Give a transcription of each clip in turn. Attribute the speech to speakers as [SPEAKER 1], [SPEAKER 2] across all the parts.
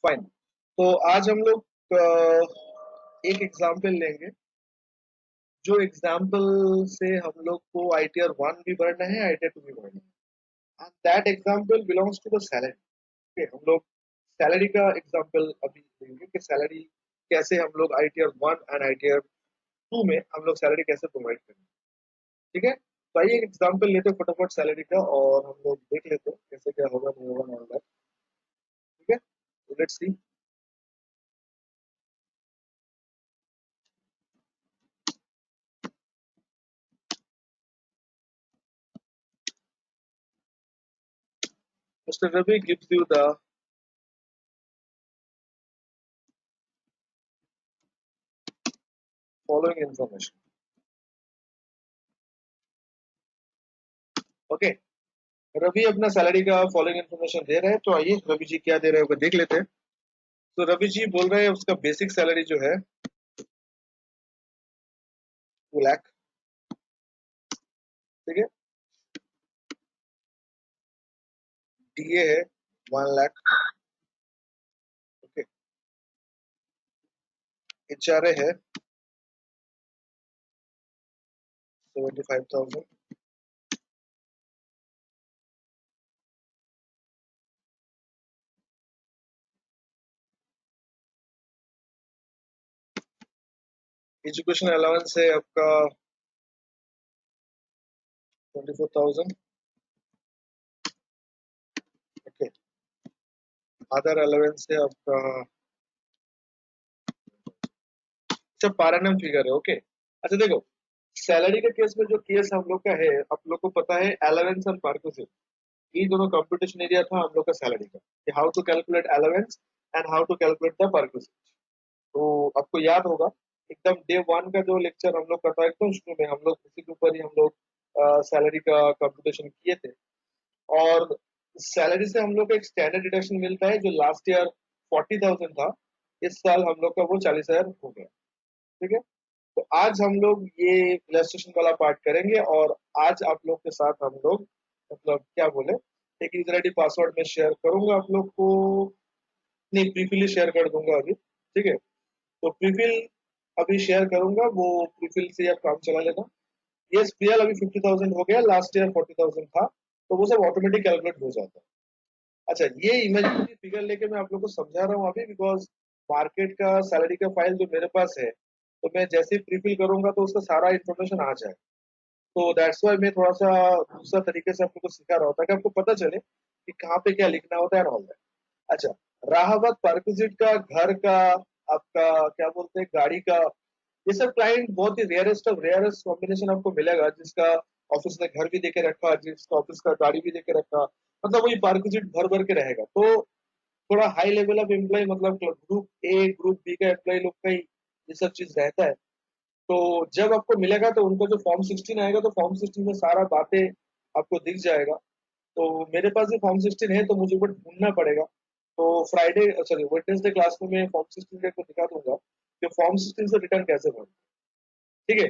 [SPEAKER 1] Fine. तो आज हम लोग एक एग्जाम्पल लेंगे, जो एग्जाम्पल से हम लोग को आईटीआर 1 भी भरना है, आईटीआर 2 भी भरना है। And that example belongs to the salary. हम लोग सैलरी का एग्जाम्पल अभी लेंगे कि सैलरी कैसे हम लोग आईटीआर 1 एंड आईटीआर 2 में हम लोग सैलरी कैसे प्रोवाइड करेंगे। ठीक है, तो आइए एक एग्जाम्पल लेते हैं फटाफट सैलरी का, और हम लोग देख लेते हैं कैसे क्या होगा नहीं होगा ऑल दैट। ठीक है, let's see. Mr. Ravi gives you the following information. Okay, Ravi अपना सैलरी का फॉलोइंग इन्फॉर्मेशन दे रहे हैं, तो आइए रवि जी क्या दे रहे हैं वो देख लेते हैं। तो रवि जी बोल रहे हैं उसका बेसिक सैलरी जो है 2 लाख। ठीक है, डीए है 1 लाख। ओके, एचआरए है 75,000। एजुकेशन अलाउंस है आपका 24,000। ओके, अदर अलाउंस है आपका, अच्छा पर एनम फिगर है। ओके, अच्छा देखो, सैलरी के केस में जो केस हम लोग का है, आप लोग को पता है अलाउंस और परक्यूसिव, ये दोनों कंप्यूटेशन एरिया था हम लोग का सैलरी का, कि how to calculate allowance and how to calculate the perquisite. तो आपको याद होगा एकदम डे 1 का जो लेक्चर हम लोग का था एकदम शुरू में, हम लोग उसी के ऊपर ही हम लोग सैलरी का कंप्यूटेशन किए थे। और सैलरी से हम लोग को एक स्टैंडर्ड डिडक्शन मिलता है जो लास्ट ईयर 40,000 था, इस साल हम लोग का वो 40,000 हो गया। ठीक है, तो आज हम लोग ये इलस्ट्रेशन वाला पार्ट करेंगे, और आज आप लोग के साथ हम लोग मतलब क्या बोले, एक यूजर आईडी पासवर्ड में शेयर करूंगा आप लोग को, नहीं प्रीफिल शेयर कर दूंगा अभी। ठीक है, तो प्रीफिल अभी शेयर करूंगा, वो प्रीफिल से आप काम चला लेना। ये पीएल अभी 50,000 हो गया, लास्ट ईयर 40,000 था, तो वो सब ऑटोमेटिक कैलकुलेट हो जाता है। अच्छा, ये इमेजिनरी फिगर लेके मैं आप लोग को समझा रहा हूँ अभी, बिकॉज मार्केट का सैलरी का फाइल जो मेरे पास है, तो मैं जैसे ही प्रीफिल करूंगा तो उसका सारा इन्फॉर्मेशन आ जाए। तो दैट्स वाई मैं थोड़ा सा दूसरा तरीके से आप लोग को सिखा रहा होता है कि आपको पता चले कि कहाँ पे क्या लिखना होता है ऑल दैट। अच्छा, रहा बात परक्विजिट का, घर का, आपका क्या बोलते हैं गाड़ी का, ये सब क्लाइंट बहुत ही रेयरेस्ट ऑफ रेयरेस्ट कॉम्बिनेशन आपको मिलेगा, जिसका ऑफिस ने घर भी देके रखा, जिसका ऑफिस का गाड़ी भी देके रखा, मतलब वही परक्विजिट भर भर के रहेगा। तो थोड़ा हाई लेवल ऑफ एम्प्लॉय, मतलब ग्रुप ए ग्रुप बी का एम्प्लॉय लोग का ही ये सब चीज रहता है। तो जब आपको मिलेगा तो उनको जो फॉर्म 16 आएगा, तो फॉर्म 16 में सारा बातें आपको दिख जाएगा। तो मेरे पास भी फॉर्म 16 है, तो मुझे वो ढूंढना पड़ेगा। तो फ्राइडे सॉरी वेडनेसडे क्लास में मैं फॉर्म 16 को दिखा दूंगा कि फॉर्म 16 से रिटर्न कैसे भरना। ठीक है,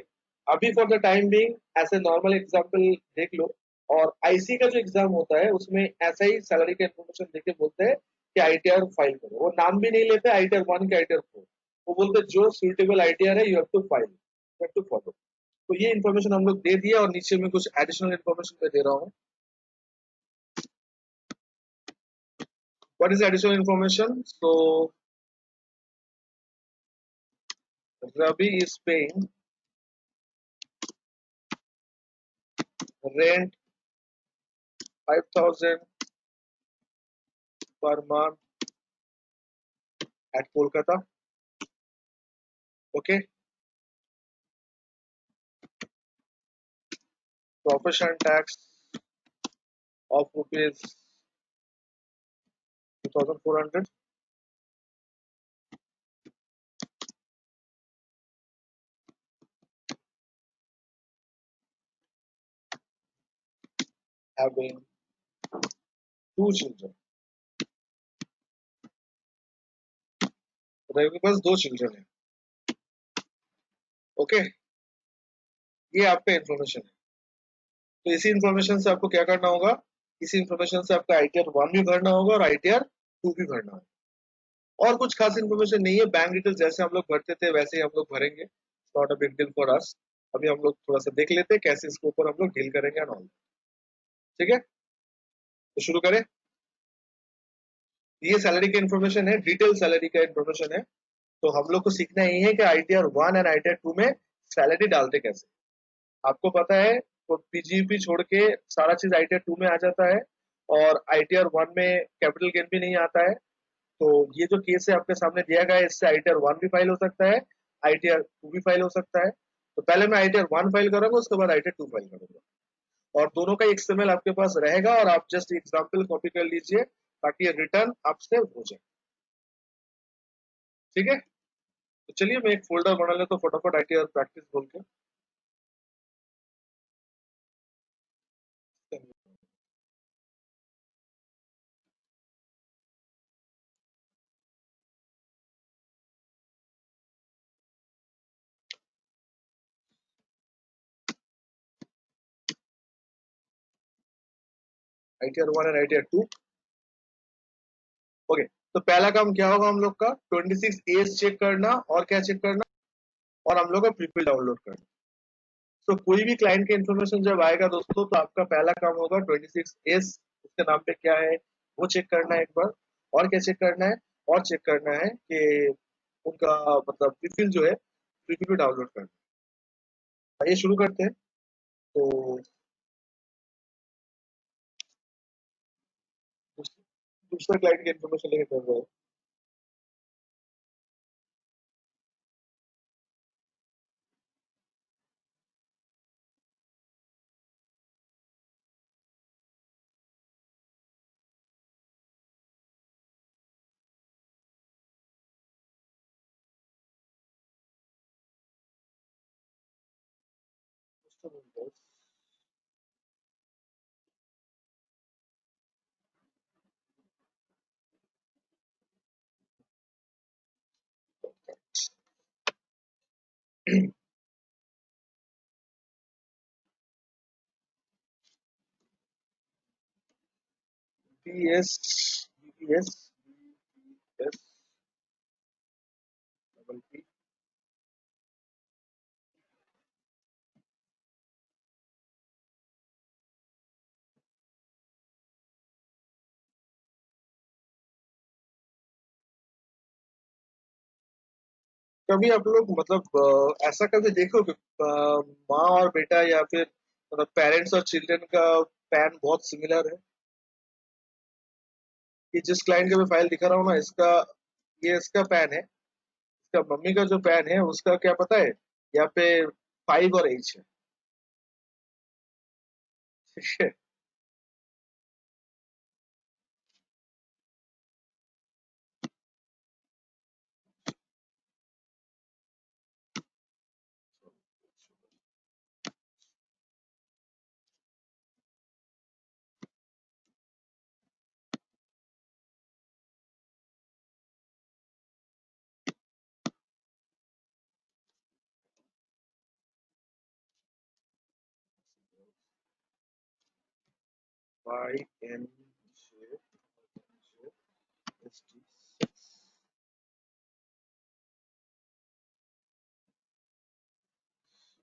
[SPEAKER 1] अभी फॉर द टाइम बीइंग ऐसे नॉर्मल एग्जांपल देख लो। और आईसी का जो एग्जाम होता है उसमें ऐसा ही सैलरी का इन्फॉर्मेशन देके बोलते हैं कि आईटीआर फाइल करो, वो नाम भी नहीं लेते आईटीआर 1 के आईटीआर 4, वो बोलते हैं जो सुटेबल आईटीआर है you have to file, you have to follow. तो ये इन्फॉर्मेशन हम लोग दे दिया, और नीचे में कुछ एडिशनल इन्फॉर्मेशन मैं दे रहा हूँ। What is additional information? So Ravi is paying rent 5,000 per month at Kolkata. Okay. Profession tax of rupees 2,400. Having 2 children. Ravi के पास 2 चिल्ड्रन है। ओके, ये आपका इन्फॉर्मेशन है। तो इसी इन्फॉर्मेशन से आपको क्या करना होगा, इसी इन्फॉर्मेशन से आपका आईटीआर 1 भी भरना होगा और आईटीआर 2 भी भरना होगा। और कुछ खास इन्फॉर्मेशन नहीं है, बैंक डिटेल्स जैसे हम लोग भरते थे वैसे ही हम लोग भरेंगे, not a big deal for us. अभी हम लोग थोड़ा सा देख लेते हैं कैसे इसके ऊपर हम लोग डील करेंगे एंड ऑल। ठीक है, तो शुरू करें। ये सैलरी का इन्फॉर्मेशन है, डिटेल सैलरी का इन्फॉर्मेशन है। तो हम लोग को सीखना यही है कि आईटीआर 1 एंड आईटीआर 2 में सैलरी डालते कैसे। आपको पता है, तो पीजीपी छोड़ के सारा चीज आईटीआर 2 में आ जाता है, और आईटीआर 1 में कैपिटल गेन भी नहीं आता है। तो ये जो केस है आपके सामने दिया गया है, इससे आईटीआर 1 भी फाइल हो सकता है, आईटीआर 2 भी फाइल हो सकता है। तो पहले मैं आईटीआर 1 फाइल करूंगा, उसके बाद आईटीआर 2 फाइल करूंगा, और दोनों का एक्सएमएल आपके पास रहेगा, और आप जस्ट एग्जाम्पल कॉपी कर लीजिए ताकि ये रिटर्न आपसे हो जाए। ठीक है, तो चलिए मैं एक फोल्डर बना लेता हूँ फटाफट आईटीआर प्रैक्टिस बोल के। ITR 1 and ITR 2। ओके, तो पहला काम क्या होगा हम लोग का, 26 एज चेक करना, और क्या चेक करना, और हम लोग का प्रीफिल डाउनलोड करना। तो कोई भी क्लाइंट का इन्फॉर्मेशन जब आएगा दोस्तों, तो आपका पहला काम होगा 26 एज, उसके नाम पे क्या है वो चेक करना है एक बार। और क्या चेक करना है, और चेक करना है कि उनका मतलब प्रीफिल जो है, प्रीफिल भी डाउनलोड करना है। आइए शुरू करते हैं। तो दूसरा क्लाइंट की इन्फॉर्मेशन लेके कर रहे हैं। BS BS BS double P. कभी आप लोग मतलब ऐसा कभी देखो कि माँ और बेटा, या फिर मतलब पेरेंट्स और चिल्ड्रन का पैन बहुत सिमिलर है। कि जिस क्लाइंट का मैं फाइल दिखा रहा हूँ ना, इसका, ये इसका पैन है, इसका मम्मी का जो पैन है उसका क्या पता है, यहाँ पे 5 और H है। ठीक है। YNJST।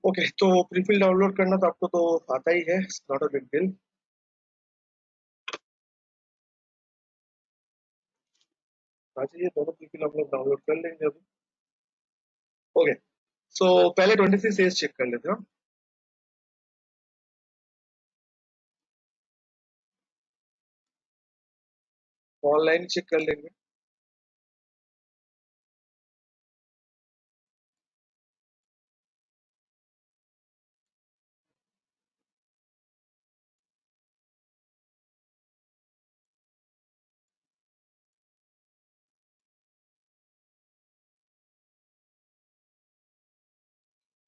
[SPEAKER 1] ओके, तो प्रीफिल डाउनलोड करना तो आपको तो आता ही है, नॉट अ बिग डील। अच्छा, ये दोनों प्रीफिल हम लोग डाउनलोड कर लेंगे अभी। ओके, सो पहले 26 एज चेक कर लेते हैं। ऑनलाइन चेक कर लेंगे।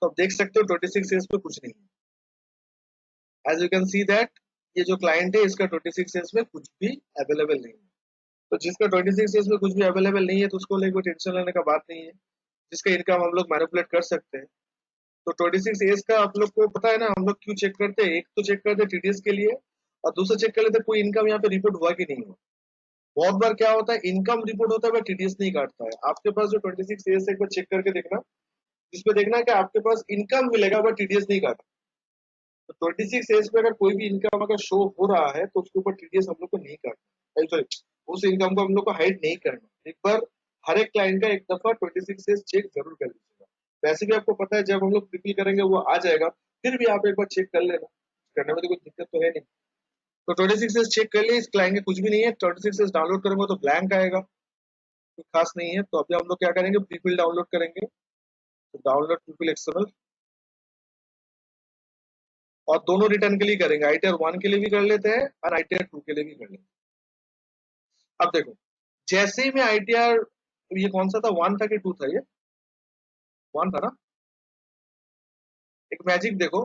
[SPEAKER 1] तो आप देख सकते हो 26 एज पे कुछ नहीं है, as you can see that. ये जो क्लाइंट है इसका 26 एज में कुछ भी अवेलेबल नहीं है। तो जिसका 26 एज में कुछ भी अवेलेबल नहीं है, तो उसको लेकर कोई टेंशन लेने का बात नहीं है। जिसका इनकम हम लोग मैनिपुलेट कर सकते हैं। तो 26 एज का आप लोग को पता है ना, हम लोग क्यों चेक करते हैं, एक तो चेक करते हैं टीडीएस के लिए, और दूसरा चेक कर लेते हैं कोई इनकम यहाँ पे रिपोर्ट हुआ कि नहीं हुआ। बहुत बार क्या होता है, इनकम रिपोर्ट होता है वह टीडीएस नहीं काटता है। आपके पास जो 26 एक बार चेक करके देखना, जिसपे देखना है कि आपके पास इनकम मिलेगा वह टीडीएस नहीं काटा। तो 26 पे अगर कोई भी इनकम अगर शो हो रहा है तो उसके ऊपर टीडीएस हम लोग को नहीं काटना, सॉरी, उस इनकम को हम लोग को हाइड नहीं करना। एक बार हर एक क्लाइंट का एक दफा 26 चेक जरूर कर लीजिएगा। वैसे भी आपको पता है जब हम लोग प्रीफिल करेंगे वो आ जाएगा, फिर भी आप एक बार चेक कर लेना, करने में तो कोई दिक्कत तो है नहीं। तो 26 चेक कर लिए, इस क्लाइंट के कुछ भी नहीं है, 26 डाउनलोड करेंगे तो ब्लैंक आएगा, कुछ खास नहीं है। तो अभी हम लोग क्या करेंगे, प्रीफिल डाउनलोड करेंगे। तो डाउनलोड प्रीफिल एक्सटर्नल, और दोनों रिटर्न के लिए करेंगे, ITR 1 के लिए भी कर लेते हैं और ITR 2 के लिए भी कर लेते हैं। अब देखो, जैसे ही मैं ITR, ये कौन सा था, 1 था कि 2 था, ये 1 था ना। एक मैजिक देखो,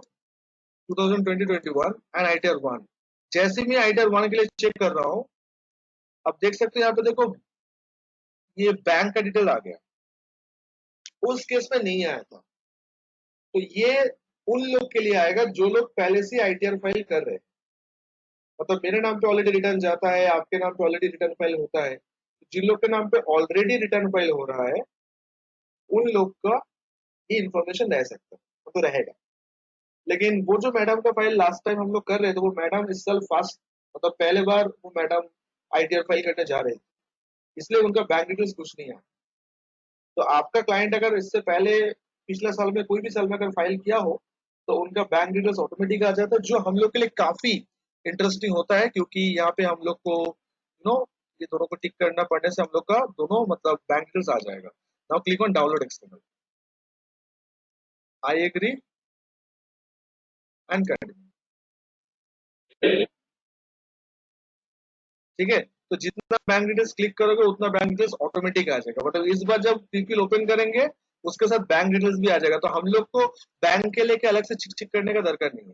[SPEAKER 1] 2020-21 एंड ITR 1, जैसे ही मैं ITR 1 के लिए चेक कर रहा हूँ, अब देख सकते हो यहाँ पे देखो, ये बैंक का डिटेल आ गया, उस केस में नहीं आया था। तो ये उन लोग के लिए आएगा जो लोग पहले से ITR फाइल कर रहे हैं। मतलब मेरे नाम पे ऑलरेडी रिटर्न जाता है, आपके नाम पे ऑलरेडी रिटर्न फाइल होता है, जिन लोग के नाम पे ऑलरेडी रिटर्न फाइल हो रहा है उन लोग का ये इन्फॉर्मेशन रह सकता है, वो तो रहेगा। लेकिन वो जो मैडम का फाइल लास्ट टाइम हम लोग कर रहे थे, वो मैडम इस साल फास्ट, मतलब पहले बार वो मैडम ITR फाइल करने जा रहे थे, इसलिए उनका बैंक डिटेल्स कुछ नहीं है। तो आपका क्लाइंट अगर इससे पहले पिछले साल में कोई भी साल में अगर फाइल किया हो तो उनका बैंक डिटेल्स ऑटोमेटिक आ जाता है, जो हम लोग के लिए काफी इंटरेस्टिंग होता है, क्योंकि यहाँ पे हम लोग को ये दोनों को टिक करना पड़ने से हम लोग का दोनों मतलब बैंक डिटेल्स आ जाएगा। Now click on download external, I agree and continue. ठीक है, तो जितना बैंक डिटेल्स क्लिक करोगे उतना बैंक डिटेल्स ऑटोमेटिक आ जाएगा। मतलब इस बार जब पीपीएल ओपन करेंगे उसके साथ बैंक डिटेल्स भी आ जाएगा, तो हम लोग को बैंक के लेके अलग से चिक चिक करने का दरकार नहीं है।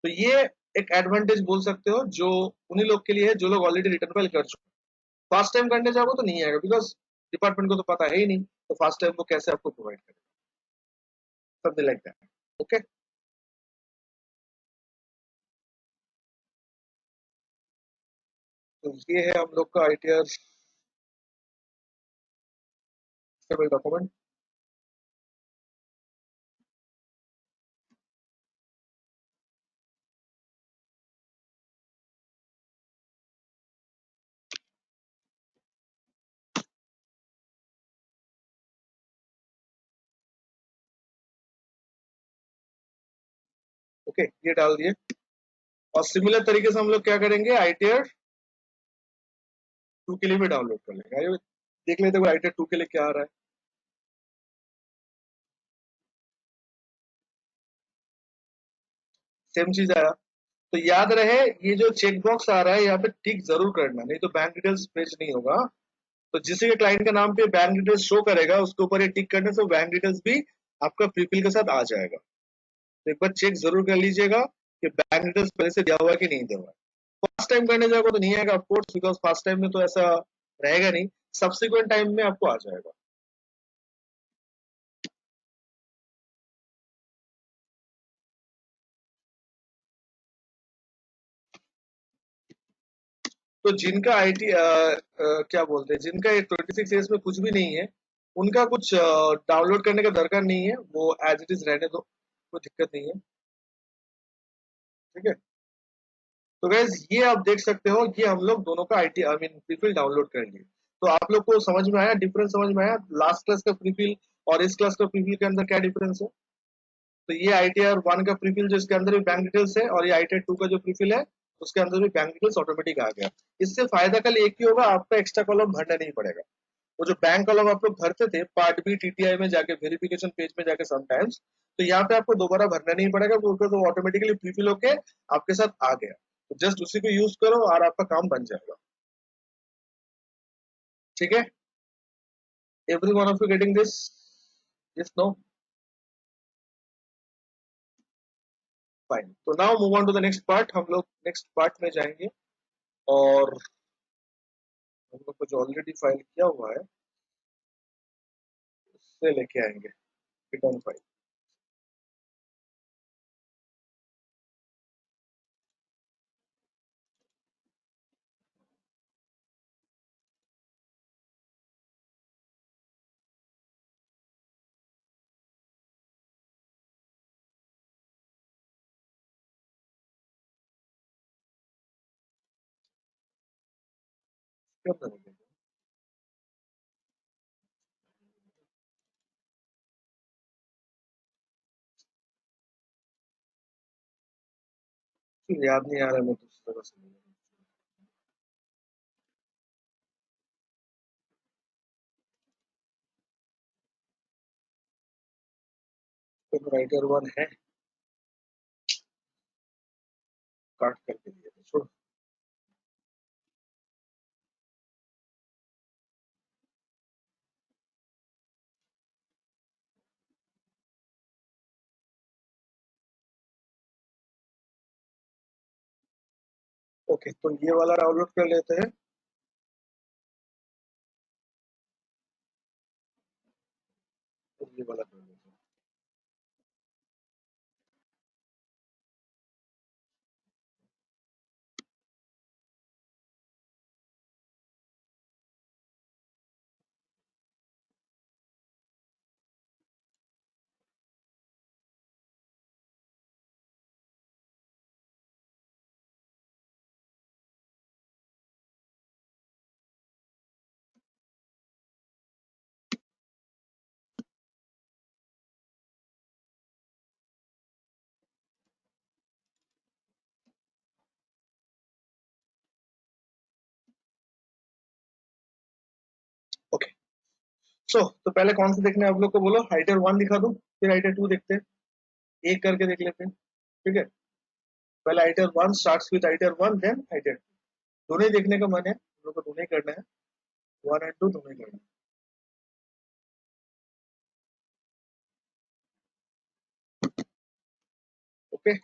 [SPEAKER 1] तो ये एक एडवांटेज बोल सकते हो जो उन्हीं लोग के लिए है जो लोग ऑलरेडी रिटर्न फाइल कर चुके। फास्ट टाइम करने जाओगे तो नहीं आएगा, बिकॉज डिपार्टमेंट को तो पता है ही नहीं, तो फास्ट टाइम को कैसे आपको प्रोवाइड करें, समथिंग लाइक दैट। ओके, तो ये है हम लोग का ITR डॉक्यूमेंट। ओके, ये डाल दिए। और सिमिलर तरीके से हम लोग क्या करेंगे, ITR 2 के लिए भी डाउनलोड कर लेंगे। आइए देख लेते हैं ITR 2 के लिए क्या आ रहा है। सेम चीज आया। तो याद रहे, ये जो चेक बॉक्स आ रहा है यहाँ पे टिक जरूर करना, नहीं तो बैंक डिटेल्स पेज नहीं होगा। तो जिसके क्लाइंट का नाम पे बैंक डिटेल्स शो करेगा उसके ऊपर ये टिक करने से बैंक डिटेल्स भी आपका प्रीफिल के साथ आ जाएगा। तो एक बार चेक जरूर कर लीजिएगा कि बैंक डिटेल्स पहले से दिया हुआ है कि नहीं दिया हुआ है। फर्स्ट टाइम करने जाएगा तो नहीं आएगा ऑफकोर्स, बिकॉज फर्स्ट टाइम में तो ऐसा रहेगा नहीं, सब्सिक्वेंट टाइम में आपको आ जाएगा। तो जिनका IT क्या बोलते हैं, जिनका 26 में कुछ भी नहीं है, उनका कुछ डाउनलोड करने का दरकार नहीं है, वो एज इट इज रहने दो, कोई दिक्कत नहीं है। ठीक है, तो गैस ये आप देख सकते हो, ये हम लोग दोनों का IT I mean prefill download कर लिए। तो आप लोग को समझ में आया, डिफरेंस समझ में आया, लास्ट क्लास का प्रीफिल और इस क्लास का प्रीफिल के अंदर क्या डिफरेंस है। तो ये ITR 1 का प्रीफिल जो इसके अंदर भी बैंक डिटेल्स है, और ये ITR 2 का जो प्रीफिल है उसके अंदर भी बैंक डिटेल्स ऑटोमेटिक आ गया। इससे फायदा कल एक ही होगा, आपका एक्स्ट्रा कॉलम भरना नहीं पड़ेगा। वो जो बैंक कॉलम आप लोग भरते थे पार्ट बी TTI में जाके, वेरिफिकेशन पेज में जाके समटाइम्स, तो यहाँ पे आपको दोबारा भरना नहीं पड़ेगा, क्योंकि तो ऑटोमेटिकली प्रीफिल होके आपके साथ आ गया। तो जस्ट उसी को यूज करो और आपका काम बन जाएगा। ठीक है, every one of you getting this, yes no, fine. तो now move on to the next part, हम लोग नेक्स्ट पार्ट में जाएंगे और हम लोग को जो ऑलरेडी फाइल किया हुआ है उससे लेके आएंगे रिटर्न फाइल। करना नहीं है। याद नहीं आ रहा मैं दूसरी तरह से। तो राइटर वन है, काट करके दिया था, छोड़। ओके, तो ये वाला डाउनलोड कर लेते हैं। और ये वाला कर लेते हैं। ओके, सो तो पहले कौन से देखने हैं आप लोग को, बोलो। हाइटर वन दिखा दूं, फिर हाइटर टू देखते हैं, एक करके देख लेते हैं, ठीक है। पहले हाइटर वन स्टार्ट्स विद हाइटर वन, देन हाइटर टू। दोनों ही देखने का मन है हम लोग को, दोनों ही करना है, वन एंड टू दोनों ही करना है, ओके।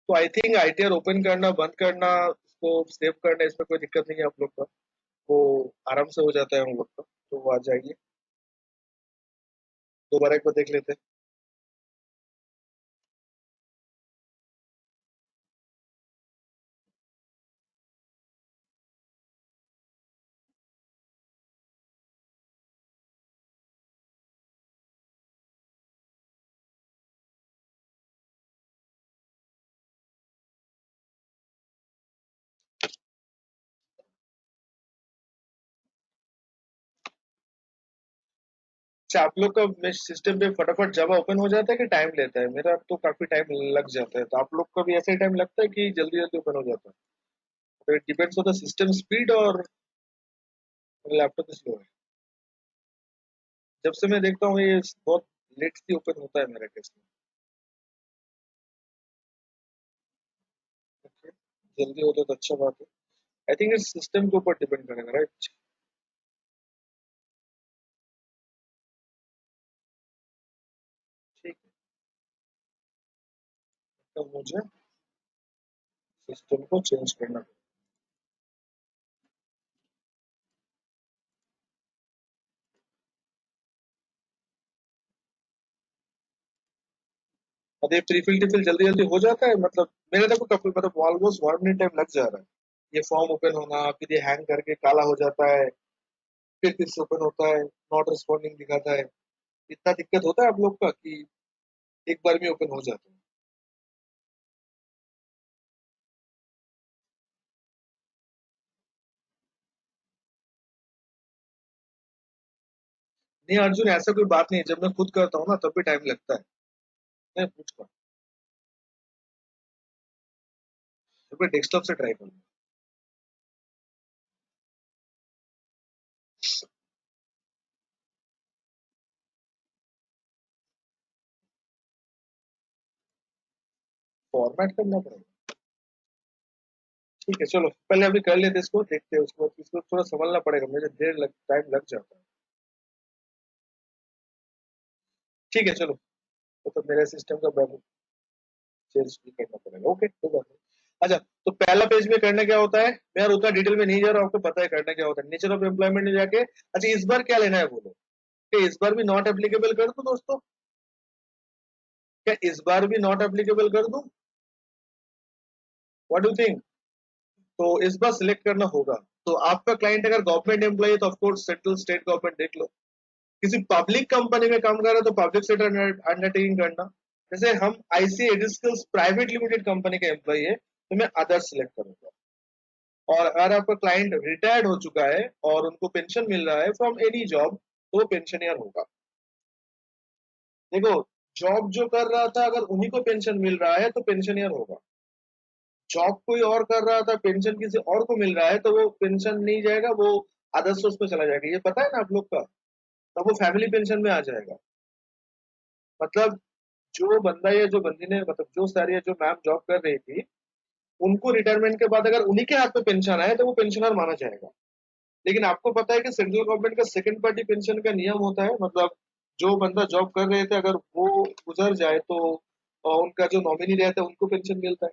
[SPEAKER 1] तो आई थिंक आईटीआर ओपन करना, बंद करना, उसको सेव करना, इसमें कोई दिक्कत नहीं है आप लोग का, वो आराम से हो जाता है हम लोग का, तो वो आ जाएगी। दोबारा एक बार देख लेते हैं। अच्छा, आप लोग का सिस्टम पे फटाफट जावा ओपन हो जाता है कि टाइम लेता है? मेरा तो काफी टाइम लग जाता है, तो आप लोग का भी ऐसा ही टाइम लगता है कि जल्दी जल्दी ओपन हो जाता है? तो it depends on the system speed और लैपटॉप स्लो है। जब से मैं देखता हूँ ये बहुत लेट से ओपन होता है मेरा टेस्ट में। Okay, जल्दी होता है तो अच्छा बात है। आई थिंक इस सिस्टम के ऊपर डिपेंड करेगा, राइट? ठीक है, तो मुझे सिस्टम को चेंज करना पड़ेगा। अब ये प्रीफिल टिफिल जल्दी जल्दी हो जाता है, मतलब मेरे देखो काफी, मतलब ऑलमोस्ट 1 मिनट टाइम लग जा रहा है ये फॉर्म ओपन होना, फिर ये हैंग करके काला हो जाता है, फिर से ओपन होता है, नॉट रिस्पॉन्डिंग दिखाता है। इतना दिक्कत होता है आप लोग का कि एक बार में ओपन हो जाता है? नहीं अर्जुन, ऐसा कोई बात नहीं है, जब मैं खुद करता हूँ ना तब भी टाइम लगता है। मैं पूछ रहा हूँ, जब मैं डेस्कटॉप से ट्राई करूँ। फॉर्मेट करना पड़ेगा। ठीक है, चलो पहले अभी कर लेते इसको, देखते हैं, उसको इसको थोड़ा संभलना पड़ेगा, मुझे टाइम लग जाता है। ठीक है चलो, तो मेरे सिस्टम का चेंज भी करना पड़ेगा, ओके कोई बात नहीं। अच्छा, तो पहला पेज में करना क्या होता है, मैं यार उतना डिटेल में नहीं जा रहा हूँ, आपको पता है करना क्या होता है। नेचर ऑफ एम्प्लॉयमेंट में जाके, अच्छा इस बार क्या लेना है बोलो, कि इस बार भी नॉट एप्लीकेबल कर दूं दोस्तों? क्या इस बार भी नॉट एप्लीकेबल कर दूं? What do think? तो इस बार सिलेक्ट करना होगा। तो आपका क्लाइंट अगर गवर्नमेंट एम्प्लॉय है तो ऑफकोर्स सेंट्रल स्टेट गवर्नमेंट देख लो, किसी पब्लिक कंपनी में काम कर रहे हो तो पब्लिक सेक्टर अंडरटेकिंग करना। जैसे हम आईसी एडिस्किल्स प्राइवेट लिमिटेड कंपनी का एम्प्लॉय है तो मैं अदर्स सिलेक्ट करूंगा। और अगर आपका क्लाइंट रिटायर्ड हो चुका है और उनको पेंशन मिल रहा है फ्रॉम एनी जॉब तो वो पेंशनियर होगा। देखो, जॉब जो कर रहा था अगर उन्हीं को पेंशन मिल रहा है तो पेंशनियर होगा। जॉब कोई और कर रहा था, पेंशन किसी और को मिल रहा है तो वो पेंशन नहीं जाएगा, वो अदर सोर्स पे चला जाएगा। ये पता है ना आप लोग का, तब वो फैमिली पेंशन में आ जाएगा। मतलब जो बंदा या जो बंदी ने, मतलब जो सारी जो मैम जॉब कर रही थी, उनको रिटायरमेंट के बाद अगर उन्हीं के हाथ में पेंशन आए तो वो पेंशनर माना जाएगा। लेकिन आपको पता है कि सेंट्रल गवर्नमेंट का सेकंड पार्टी पेंशन का नियम होता है, मतलब जो बंदा जॉब कर रहे थे अगर वो गुजर जाए तो उनका जो नॉमिनी रहता है उनको पेंशन मिलता है।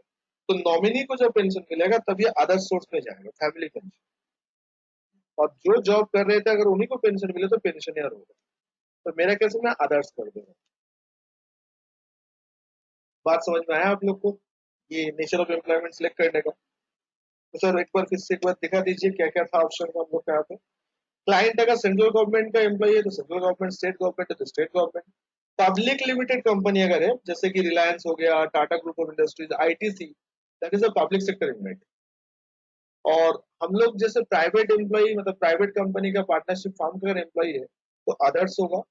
[SPEAKER 1] तो नॉमिनी को जब पेंशन मिलेगा तब ये अदर सोर्स में जाएगा, फैमिली पेंशन। और जो जॉब कर रहे थे अगर उन्हीं को पेंशन मिले तो पेंशनर होगा। तो मेरा कैसे, मैं अदर्स कर दूंगा। बात समझ में आया आप लोग को? ये नेचर ऑफ एम्प्लॉयमेंट सिलेक्ट करने का। तो सर एक बार फिर से एक बार दिखा दीजिए क्या क्या था ऑप्शन हम लोग का यहाँ पे। क्लाइंट अगर सेंट्रल गवर्नमेंट का एम्प्लॉय है तो सेंट्रल गवर्नमेंट, स्टेट गवर्नमेंट है तो state government. Public limited company अगर है जैसे कि रिलायंस हो गया, Tata group of industries, ITC, that is a public sector unit. और हम लोग जैसे प्राइवेट एम्प्लॉय, मतलब प्राइवेट कंपनी का पार्टनरशिप फॉर्म कर एम्प्लॉय है तो अदर्स होगा।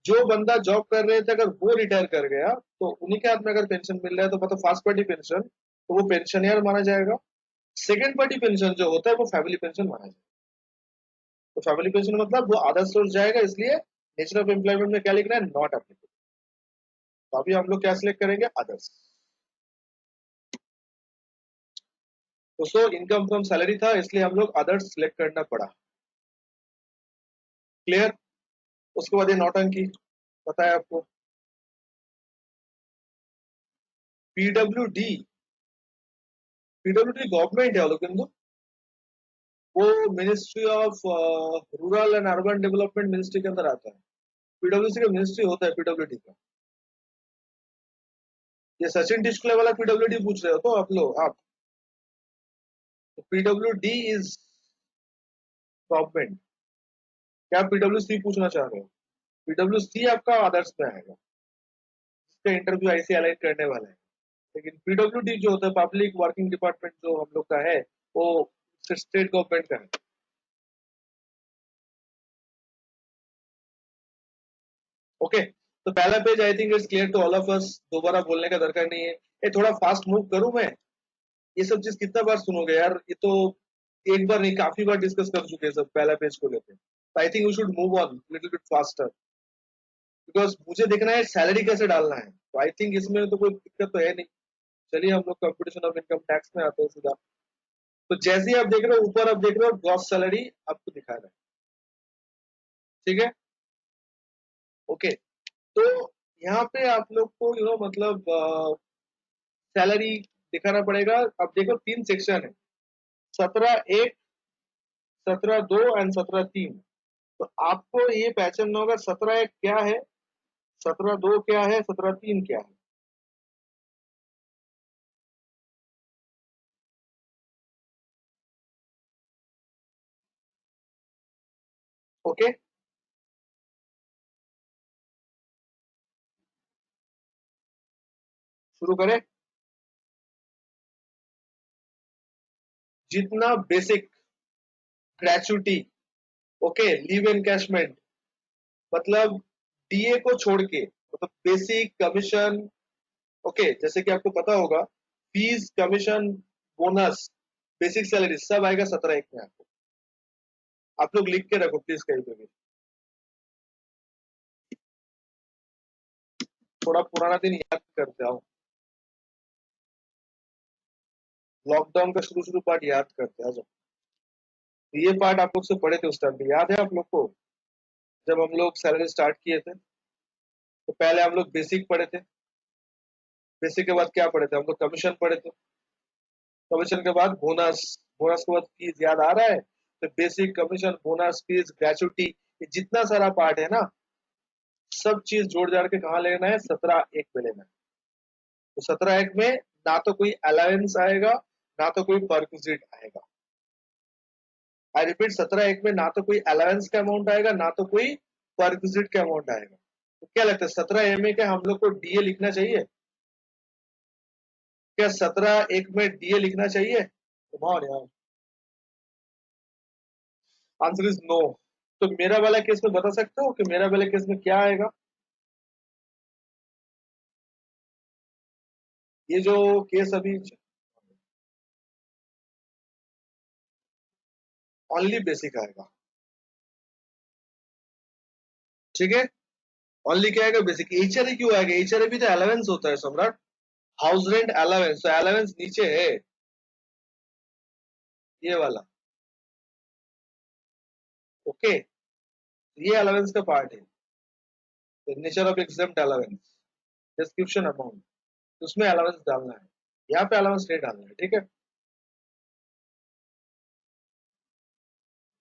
[SPEAKER 1] जो बंदा जॉब कर रहे थे अगर वो रिटायर कर गया तो उन्हीं के हाथ में अगर पेंशन मिल रहा है तो मतलब फर्स्ट पार्टी पेंशन, तो वो पेंशनियर माना जाएगा। सेकंड पार्टी पेंशन जो होता है वो फैमिली पेंशन माना जाएगा। तो फैमिली पेंशन मतलब वो अदर सोर्स जाएगा, इसलिए नेचर ऑफ एम्प्लॉयमेंट में क्या लिखना है, नॉट एप्लीकेबल। तो अभी हम लोग क्या सिलेक्ट करेंगे, अदर्स। दोस्तों इनकम फ्रॉम सैलरी था इसलिए हम लोग अदर्स सिलेक्ट करना पड़ा। क्लियर? उसके बाद ये नौटंकी पता है आपको, PWD. PWD government है लोग, वो ministry of rural and urban development ministry के अंदर आता है। पीडब्ल्यूसी का मिनिस्ट्री होता है पीडब्ल्यूडी का। ये सचिन टिस्कुले वाला पीडब्ल्यूडी पूछ रहे हो तो आप लोग, आप पीडब्ल्यूडी इज गवर्नमेंट। क्या पीडब्ल्यूसी पूछना चाह रहे हो? पीडब्ल्यूसी आपका आदर्श में आएगा, इसका इंटरव्यू ऐसे अलाइन करने वाला है। लेकिन पीडब्ल्यूडी जो होता है पब्लिक वर्किंग डिपार्टमेंट जो हम लोग का है, वो स्टेट गवर्नमेंट का है। ओके, तो पहला page I think it's clear to all of us, दोबारा बोलने का दरकार नहीं है। ये थोड़ा फास्ट मूव करूं मैं? ये सब चीज कितना बार सुनोगे यार, ये तो एक बार नहीं काफी बार डिस्कस कर चुके हैं सब पहला पेज को लेते। I think we should move on little bit faster, because मुझे देखना है सैलरी कैसे डालना है। तो आई थिंक इसमें तो कोई दिक्कत तो है नहीं। चलिए हम लोग कंपटीशन ऑफ इनकम टैक्स में आते हैं सीधा। तो जैसे ही आप देख रहे हो ऊपर, आप देख रहे हो ग्रॉस सैलरी आपको दिखा रहा है। ठीक है, ओके। तो यहाँ पे आप लोग को मतलब सैलरी दिखाना पड़ेगा। अब देखो तीन सेक्शन है, 17(1), 17(2) एंड 17(3). तो आपको ये पहचानना होगा 17(1) क्या है, 17(2) क्या है, 17(3) क्या है। ओके, शुरू करें। जितना basic gratuity, okay, leave encashment, मतलब डीए को छोड़ के, मतलब बेसिक कमीशन, ओके, जैसे कि आपको पता होगा fees, commission, bonus, basic salary सब आएगा 17(1) में आपको। आप लोग लिख के रखो प्लीज कहीं पे भी। थोड़ा पुराना दिन याद करते आओ, लॉकडाउन का शुरू शुरू पार्ट याद करते आ जाओ। ये पार्ट आप लोग से पढ़े थे उस टाइम पे, याद है आप लोग को? जब हम लोग सैलरी स्टार्ट किए थे तो पहले हम लोग बेसिक पढ़े थे। बेसिक के बाद क्या पढ़े थे हम लोग, कमीशन पढ़े थे। कमीशन के बाद बोनस, बोनस के बाद फीस, याद आ रहा है? तो basic, commission, bonus, fees, gratuity, ये जितना सारा पार्ट है ना, सब चीज जोड़ जाड़ के कहाँ लेना है, 17(1) पे लेना है। तो 17(1) में ना तो कोई अलाउंस आएगा ना तो कोई परक्विजिट आएगा। आई रिपीट, 17(1) में ना तो कोई अलाउंस का अमाउंट आएगा, ना तो कोई परक्विजिट का अमाउंट आएगा। तो क्या लगता है 17(a) में क्या हम लोग को डीए लिखना चाहिए? क्या 17(1) में डीए लिखना चाहिए? यार, आंसर इज नो। तो मेरा वाला केस में बता सकते हो कि मेरा वाले केस में क्या आएगा? ये जो केस अभी, ओनली बेसिक आएगा। ठीक है, ओनली क्या आएगा? बेसिक। एचआरए क्यों आएगा? एचआरए भी तो अलावेंस होता है सम्राट, हाउस रेंट अलावेंस। तो अलावेंस नीचे है, ये वाला। ओके, ये अलावेंस का पार्ट है। Nature of exempt allowance, description amount, उसमें अलावेंस डालना है, यहाँ पे अलावेंस नहीं डालना है। ठीक है,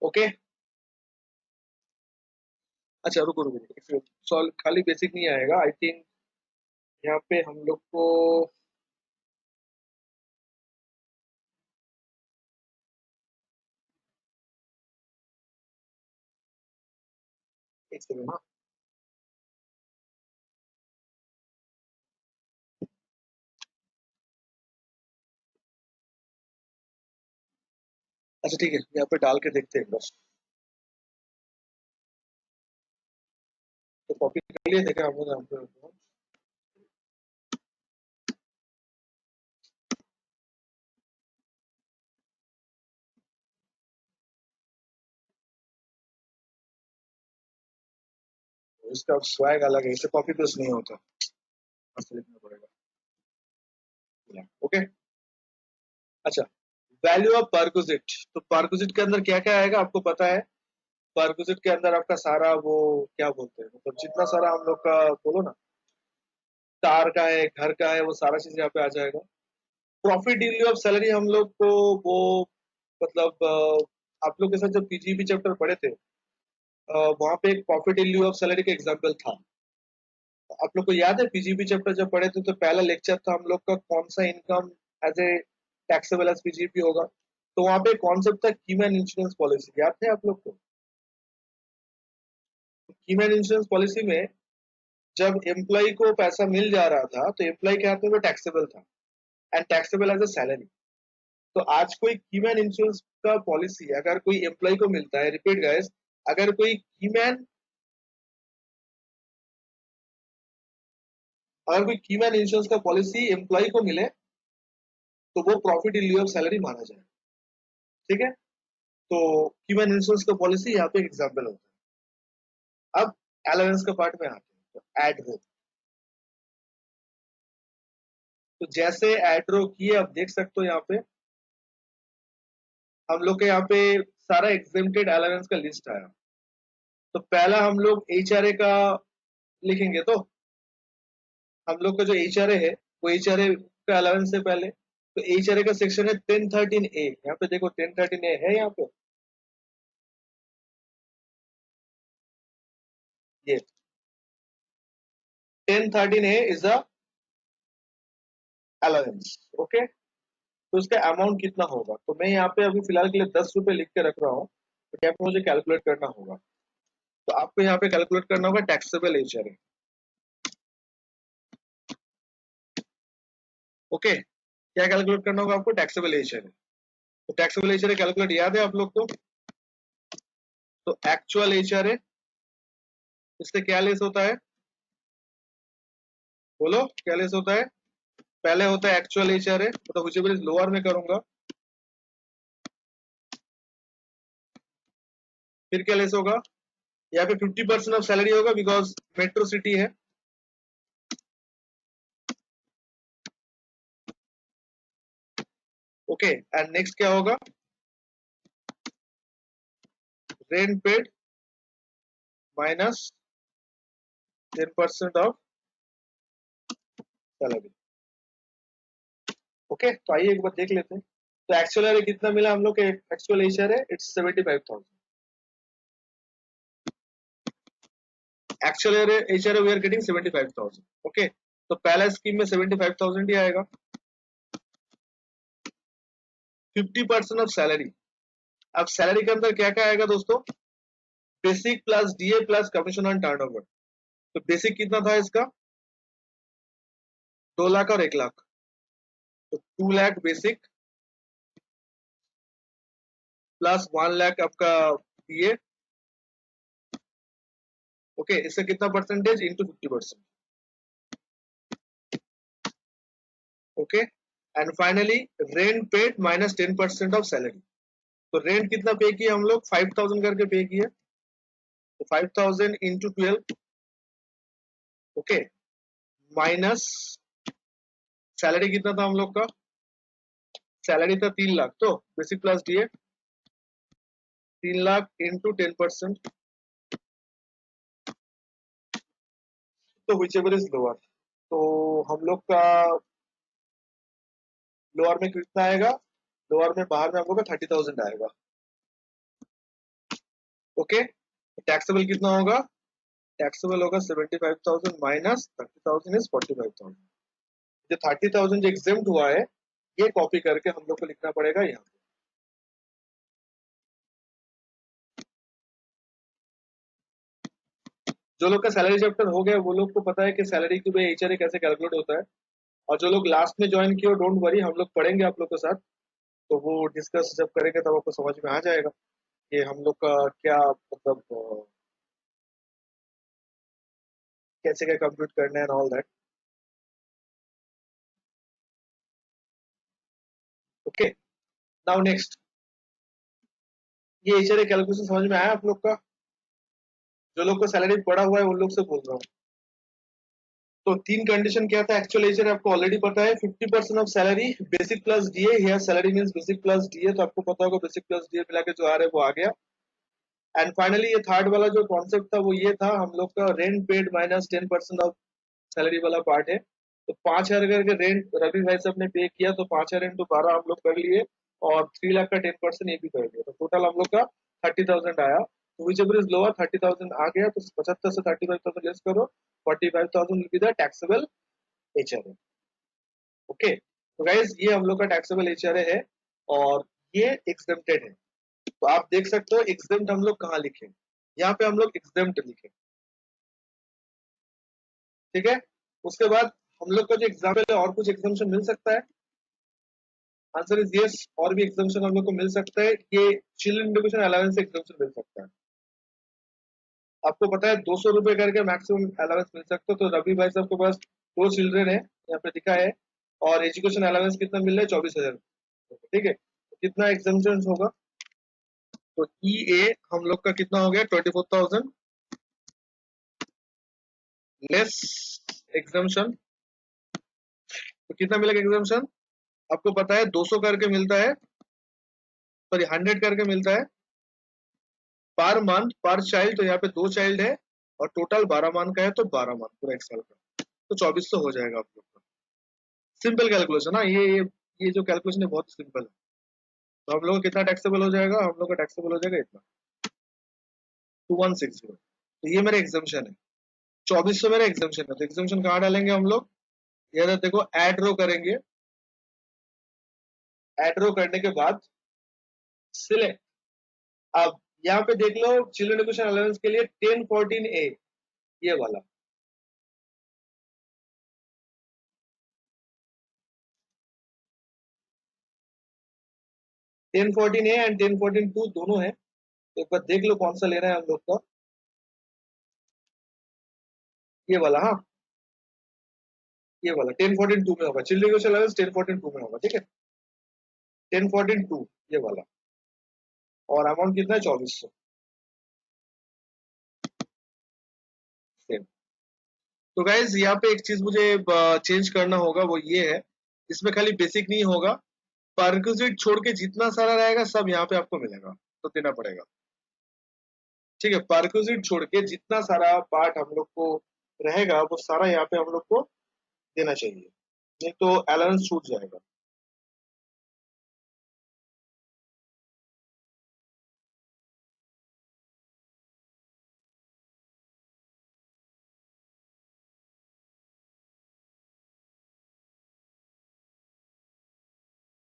[SPEAKER 1] ओके। अच्छा रुको रुको, सॉल्व खाली बेसिक नहीं आएगा आई थिंक। यहाँ पे हम लोग को एक सेकंड। हाँ, अच्छा ठीक है, यहाँ पे डाल के देखते हैं बस। तो कॉपी कर लिए, देखा हम लोग यहाँ पे। इसका स्वैग अलग है, इसे कॉपी पेस्ट नहीं होता, ऐसे लिखना पड़ेगा। ओके, अच्छा। वैल्यू ऑफ परक्विजिट, तो परक्विजिट के अंदर क्या क्या आएगा आपको पता है? परक्विजिट के अंदर आपका सारा वो क्या बोलते हैं, मतलब जितना सारा हम लोग का बोलो ना, कार का है, घर का है, वो सारा चीज यहाँ पे आ जाएगा। प्रॉफिट इन लिeu ऑफ सैलरी हम लोग को वो मतलब आप लोग के साथ जब पीजीबी चैप्टर पढ़े थे, वहां पे एक प्रॉफिट इन लिeu ऑफ सैलरी का एग्जांपल था। आप लोग को याद है पीजीबी चैप्टर जब पढ़े थे तो पहला लेक्चर था हम लोग का कौन सा income as a taxable as PGB होगा। तो वहां पे कॉन्सेप्ट था कीमैन इंश्योरेंस पॉलिसी, याद है आप लोग को? कीमैन इंश्योरेंस पॉलिसी में जब एम्प्लॉय को पैसा मिल जा रहा था तो एम्प्लॉय के हाथ में वो टैक्सेबल था, and taxable as a salary. तो आज कोई कीमैन इंश्योरेंस का पॉलिसी अगर कोई एम्प्लॉय को मिलता है, रिपीट गाइस, अगर कोई कीमैन, अगर कोई कीमैन इंश्योरेंस का पॉलिसी एम्प्लॉय को मिले तो वो प्रॉफिट इन लिeu ऑफ सैलरी माना जाए। ठीक है, तो कीमैन इंश्योरेंस का पॉलिसी यहाँ पे एग्जाम्पल होता है। अब अलाउंस का पार्ट में आते हैं, तो एडरो। तो जैसे एड्रो किए, अब देख सकते हो यहाँ पे हम लोग के यहाँ पे सारा एग्जेम्प्टेड अलाउंस का लिस्ट आया। तो पहला हम लोग एचआरए का लिखेंगे। तो हम लोग का जो एचआरए है वो एचआरए का अलाउंस है पहले। तो एचआरए का सेक्शन है 1013A, यहाँ पे देखो 1013A है यहाँ पे, ये 1013A is the allowance. Okay, तो उसका अमाउंट कितना होगा? तो मैं यहाँ पे अभी फिलहाल के लिए 10 रुपए लिख के रख रहा हूँ, तो यहाँ पे मुझे कैलकुलेट करना होगा। तो आपको यहाँ पे कैलकुलेट करना होगा टैक्सेबल एचआरए। ओके, क्या कैलकुलेट करना होगा आपको? Taxable HRA. तो टैक्सेबल एचआरए कैलकुलेट याद है आप लोग को? तो एक्चुअल एचआरए, इससे क्या लेस होता है? बोलो क्या लेस होता है? पहले होता है एक्चुअल एचआरए, तो व्हिचएवर इज लोअर में करूंगा। फिर क्या लेस होगा? यहाँ पे 50% ऑफ सैलरी होगा बिकॉज मेट्रो सिटी है। ओके, एंड नेक्स्ट क्या होगा? Rent paid minus 10% of salary. Okay, तो आइए एक बार देख लेते हैं। तो एक्चुअल एरिया कितना मिला हम लोग के? एक्चुअल एशियर है it's 75,000। Actual easier we are getting 75,000। Okay, तो पहला स्कीम में 75,000 ही आएगा। 50% ऑफ सैलरी, अब सैलरी के अंदर क्या क्या आएगा दोस्तों? Basic plus DA plus commission on turnover. तो बेसिक कितना था इसका? 2 लाख और 1 लाख, तो 2 लाख बेसिक प्लस 1 लाख आपका डीए। ओके, इससे कितना percentage? Into 50%। Okay, and finally rent paid minus 10% of salary. तो रेंट कितना पे किया हम लोग? 5,000 करके पे किया, तो 5,000 इंटू 12। ओके, माइनस सैलरी कितना था हम लोग का? सैलरी था 3 लाख, तो basic plus DA 3 lakh into 10%, तो विच एवर इज लोअर। तो हम लोग का लोअर में कितना आएगा? लोअर में बाहर में हम लोग का 30,000 आएगा। ओके, टैक्सेबल कितना होगा? टैक्सेबल होगा 75,000 माइनस 30,000 इज 45,000। जो 30,000 जो एग्जेम्प्ट हुआ है, ये कॉपी करके हम लोग को लिखना पड़ेगा यहाँ पे। जो लोग का सैलरी चैप्टर हो गया वो लोग को पता है कि सैलरी की एचआरए कैसे कैलकुलेट होता है। और जो लोग लास्ट में ज्वाइन किए, डोंट वरी, हम लोग पढ़ेंगे आप लोग के साथ। तो वो डिस्कस जब करेंगे तब आपको समझ में आ जाएगा कि हम लोग का क्या मतलब कैसे क्या कंप्यूट करना है and all that. Okay, now next, ये एचआरए कैलकुलेशन समझ में आया आप लोग का? जो लोग को सैलरी पड़ा हुआ है उन लोग से बोल रहा हूँ। तो तीन कंडीशन क्या था एक्चुअल एचआर आपको ऑलरेडी पता है। 50% of salary basic plus DA, here salary means basic plus DA, तो आपको पता होगा बेसिक प्लस डीए मिला के जो आ रहा है वो आ गया। एंड फाइनली ये थर्ड वाला जो कॉन्सेप्ट था वो ये था हम लोग का rent paid minus 10% of salary वाला पार्ट है। तो 5,000 करके रेंट रवि भाई साहब ने पे किया, तो 5,000 इंटू 12 हम लोग कर लिए, और 3 लाख का 10% ये भी कर दिया, तो टोटल हम लोग का 30,000 आया। तो विच एवर इज लोअर 30,000 आ गया, तो 75 से 35,000 लेस करो, 45,000 will be the taxable HRA. Okay, तो गाइज ये हम लोग का टैक्सेबल एचआरए है, और ये एग्जेम्प्टेड है। तो आप देख सकते हो एग्जेम्प्ट हम लोग कहाँ लिखे, यहाँ पे हम लोग एग्जेम्प्ट लिखे। ठीक है, उसके बाद हम लोग का जो एग्जाम्पल है, और कुछ एग्जामेशन मिल सकता है? आंसर इज यस, और भी एग्जामेशन हम लोग को मिल सकता है। ये चिल्ड्रन एजुकेशन अलाउंस से एग्जामेशन मिल सकता है। आपको पता है 200 रुपए करके मैक्सिमम अलाउंस मिल सकता है। तो रवि भाई साहब के पास 2 चिल्ड्रन है, यहाँ पे दिखा है, और एजुकेशन अलाउंस कितना मिल रहा है? 24,000। ठीक है, तो कितना एग्जामेशन होगा? तो ई ए हम लोग का कितना हो गया? 24,000 लेस एग्जामेशन, तो कितना मिलेगा एग्जामेशन? आपको पता है 200 करके मिलता है, सॉरी 100 करके मिलता है पर मंथ पर चाइल्ड। तो यहाँ पे 2 चाइल्ड है, और टोटल 12 मंथ का है, तो 12 मंथ पूरा 1 साल का, तो 2400 हो जाएगा आप लोग का। सिंपल कैलकुलेशन है ये जो कैलकुलेशन है बहुत सिंपल है। तो हम लोग का कितना टैक्सेबल हो जाएगा? हम लोग का टैक्सेबल हो जाएगा इतना, 2160। तो ये मेरा एग्जामेशन है, 2400 मेरा एग्जामेशन है। तो एग्जामेशन कहाँ डालेंगे हम लोग? ये देखो एड रो करेंगे, एड रो करने के बाद सिलेक्ट। अब यहाँ पे देख लो चिल्ड्रन एजुकेशन अलाउंस के लिए 1014 ए, ये वाला 1014 ए एंड 1014 2 दोनों है। तो एक बार देख लो कौन सा लेना है हम लोग का। ये वाला, हाँ, ये वाला 1014 2 में होगा, चिल्ड्रन एजुकेशन अलाउंस 1014 2 में होगा। ठीक है, 1014 2 ये वाला, और अमाउंट कितना है? 2400। सेम। तो गाइज यहाँ पे एक चीज मुझे चेंज करना होगा, वो ये है, इसमें खाली बेसिक नहीं होगा, परक्विजिट छोड़ के जितना सारा रहेगा सब यहाँ पे आपको मिलेगा, तो देना पड़ेगा। ठीक है, परक्विजिट छोड़ के जितना सारा पार्ट हम लोग को रहेगा वो सारा यहाँ पे हम लोग को देना चाहिए, नहीं तो अलाउंस छूट जाएगा।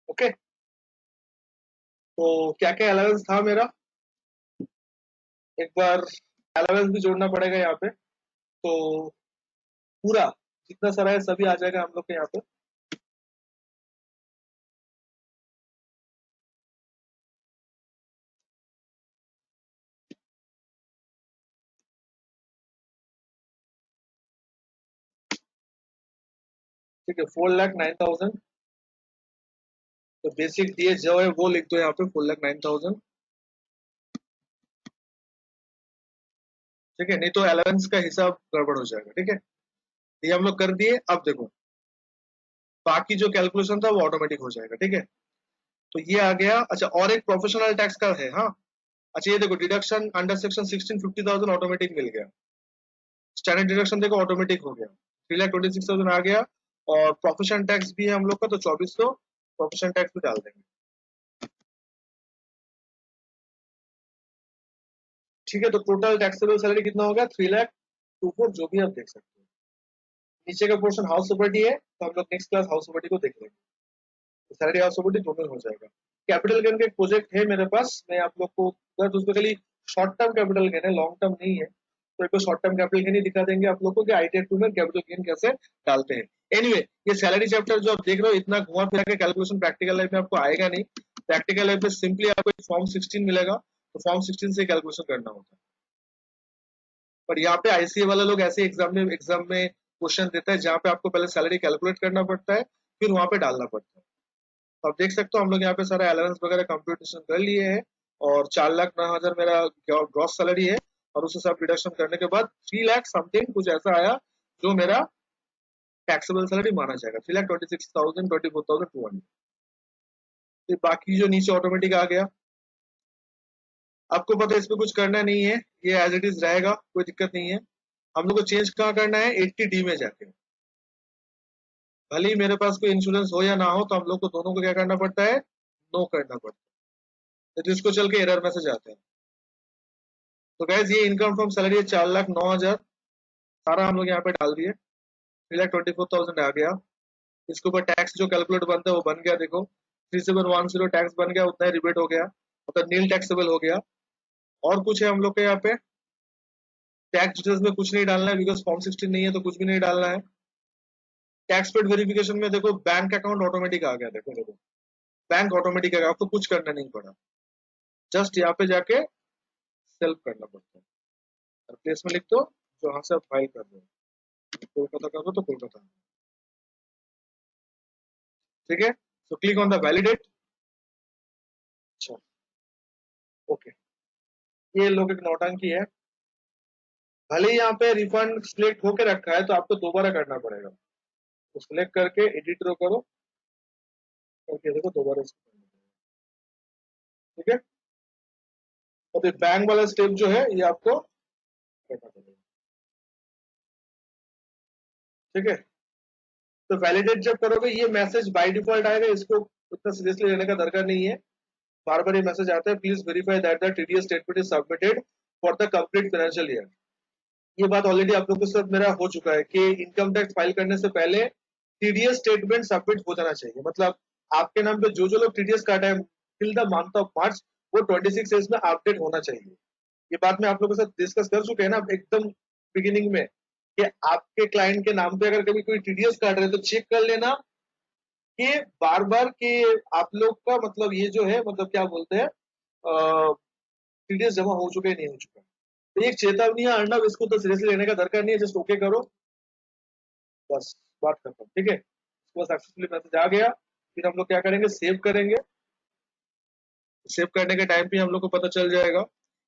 [SPEAKER 1] ओके, तो क्या क्या अलाउंस था मेरा, एक बार अलाउंस भी जोड़ना पड़ेगा यहाँ पे। तो पूरा जितना सारा है सभी आ जाएगा हम लोग के यहाँ पे। ठीक है, 4,09,000। तो बेसिक दिए जो है वो लिख दो यहाँ पे, 4,09,000। ठीक है, नहीं तो अलाउंस का हिसाब गड़बड़ हो जाएगा। ठीक है, ये हम लोग कर दिए। अब देखो बाकी जो कैलकुलेशन था वो ऑटोमेटिक हो जाएगा। ठीक है, तो ये आ गया। अच्छा, और एक प्रोफेशनल टैक्स का है। हाँ, अच्छा ये देखो, डिडक्शन अंडर सेक्शन 16 50,000 ऑटोमेटिक मिल गया। स्टैंडर्ड डिडक्शन देखो ऑटोमेटिक हो गया, 3,26,000 आ गया। और प्रोफेशनल टैक्स भी है हम लोग का, तो 2,400 प्रोफेशनल टैक्स भी डाल देंगे। ठीक है, तो टोटल टैक्सेबल सैलरी कितना होगा, 3,24,000, जो भी आप देख सकते हो। नीचे का पोर्शन हाउस प्रॉपर्टी है, तो हम लोग नेक्स्ट क्लास हाउस प्रॉपर्टी को देख लेंगे। तो सैलरी हाउस प्रॉपर्टी दोनों हो जाएगा। कैपिटल गेन का एक प्रोजेक्ट है मेरे पास, मैं आप लोग को बस उसको खाली शॉर्ट टर्म कैपिटल गेन है, लॉन्ग टर्म नहीं है। तो एक शॉर्ट टर्म कैपिटल गेन ही दिखा देंगे आप लोग को कि आईटीआर 2 में कैपिटल गेन कैसे डालते हैं। एनीवे ये सैलरी चैप्टर जो आप देख रहे हो, इतना घुमा फिरा के कैलकुलेशन प्रैक्टिकल लाइफ में आपको आएगा नहीं। प्रैक्टिकल लाइफ में सिंपली आपको एक फॉर्म 16 मिलेगा, तो फॉर्म 16 से कैलकुलेशन करना होता है। पर यहाँ पे आईसीए वाला लोग ऐसे एग्जाम में क्वेश्चन देता है जहाँ पे आपको पहले सैलरी कैलकुलेट करना पड़ता है, फिर वहां पे डालना पड़ता है। तो आप देख सकते हो हम लोग यहाँ पे सारा अलाउंस वगैरह कंप्यूटेशन कर लिए हैं। और 4,09,000 मेरा ग्रॉस सैलरी है। और उससे सब डिडक्शन करने के बाद 3 लाख समथिंग कुछ ऐसा आया, जो मेरा टैक्सेबल सैलरी माना जाएगा, 3,26,000 24,200। बाकी जो नीचे ऑटोमेटिक आ गया, आपको पता है इसमें कुछ करना नहीं है, ये एज इट इज रहेगा, कोई दिक्कत नहीं है। हम लोग को चेंज कहाँ करना है, 80D में जाके। भले ही मेरे पास कोई इंश्योरेंस हो या ना हो, तो हम लोग को दोनों को क्या करना पड़ता है, नो करना पड़ता है, तो जिसको चल के एरर मैसेज आते हैं। तो गैस ये इनकम फ्रॉम सैलरी है 4,09,000, सारा हम लोग यहाँ पे डाल दिए, 3,24,000 आ गया। इसके ऊपर टैक्स जो कैलकुलेट बनता है वो बन गया, देखो 3710 टैक्स बन गया, उतना ही रिबेट हो गया, मतलब नील टैक्सेबल हो गया। और कुछ है हम लोग के यहाँ पे, टैक्स डिटेल्स में कुछ नहीं डालना है बिकॉज फॉर्म 16 नहीं है, तो कुछ भी नहीं डालना है। टैक्स पेड वेरिफिकेशन में देखो बैंक अकाउंट ऑटोमेटिक आ गया, देखो देखो बैंक ऑटोमेटिक आ गया, आपको कुछ करना नहीं पड़ा, जस्ट यहाँ पे जाके सेल्फ करना पड़ता है। और प्लेस में लिख दो जहाँ से आप फाइल कर रहे हो, कोलकाता कर दो तो कोलकाता। ठीक है, so click on the validate. अच्छा, ओके, ये लोग एक नौटंकी है। भले ही यहाँ पे रिफंड सिलेक्ट होके रखा है, तो आपको दोबारा करना पड़ेगा। तो सिलेक्ट करके एडिट रो करो, करके देखो दोबारा इसको करना पड़ेगा। ठीक है, और फिर बैंक वाला स्टेप जो है ये आपको करना पड़ेगा। ठीक है, तो वैलिडेट जब करोगे ये मैसेज बाय डिफॉल्ट आएगा, इसको उतना सीरियसली लेने का दरकार नहीं है। बार बार ये मैसेज आता है, please verify that the TDS statement is submitted for the complete financial year. ये बात ऑलरेडी आप लोगों के साथ मेरा हो चुका है कि इनकम टैक्स फाइल करने से पहले टीडीएस स्टेटमेंट सबमिट हो जाना चाहिए। मतलब आपके नाम पे जो जो लोग टीडीएस काटा है till the month of March, वो 26 डेज में अपडेट होना चाहिए। ये बात मैं आप लोगों के साथ डिस्कस कर चुके हैं ना एकदम बिगिनिंग में, कि आपके क्लाइंट के नाम पे अगर कभी कोई टीडीएस काट रहे हैं तो चेक कर लेना कि बार बार कि आप लोग का मतलब ये जो है मतलब क्या बोलते हैं, टीडीएस जमा हो चुका है नहीं हो चुका। तो एक चेतावनी है अर्नब, इसको तो सीरियसली लेने का दरकार नहीं है, जस्ट ओके करो, बस बात खत्म। ठीक है, उसके बाद सक्सेसफुली मैसेज आ गया, फिर हम लोग क्या करेंगे, सेव करेंगे। सेव करने के टाइम पे हम लोग को पता चल जाएगा,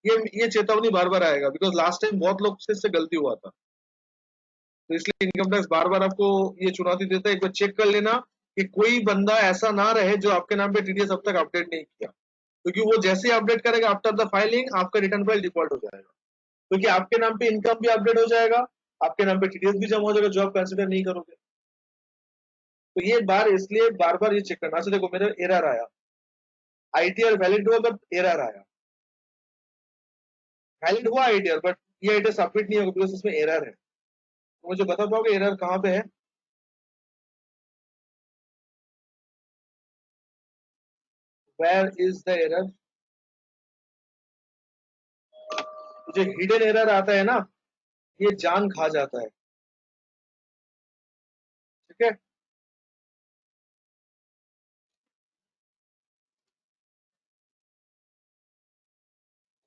[SPEAKER 1] ये चेतावनी बार बार आएगा बिकॉज लास्ट टाइम बहुत लोग से इससे गलती हुआ था। तो इसलिए इनकम टैक्स बार बार आपको ये चुनौती देता है, एक बार चेक कर लेना कि कोई बंदा ऐसा ना रहे जो आपके नाम पे टीडीएस अब तक अपडेट नहीं किया, क्योंकि वो जैसे ही अपडेट करेगा आफ्टर द फाइलिंग आपका रिटर्न फाइल डिफॉल्ट हो जाएगा, क्योंकि आपके नाम पे इनकम भी अपडेट हो जाएगा, आपके नाम पे टीडीएस भी जमा हो जाएगा जो आप कंसिडर नहीं करोगे। तो ये बार इसलिए बार बार ये चेक करना। अच्छा देखो मेरा एरर आया, आईटीआर वैलिड हुआ बट एरर आया, वैलिड हुआ आईटीआर बट ये आईटीआर सबमिट नहीं होगा बिकॉज इसमें एरर है। तो मुझे बता पाओगे एरर कहाँ पे है? Where is the error? जो हिडन एरर आता है ना, ये जान खा जाता है। ठीक है,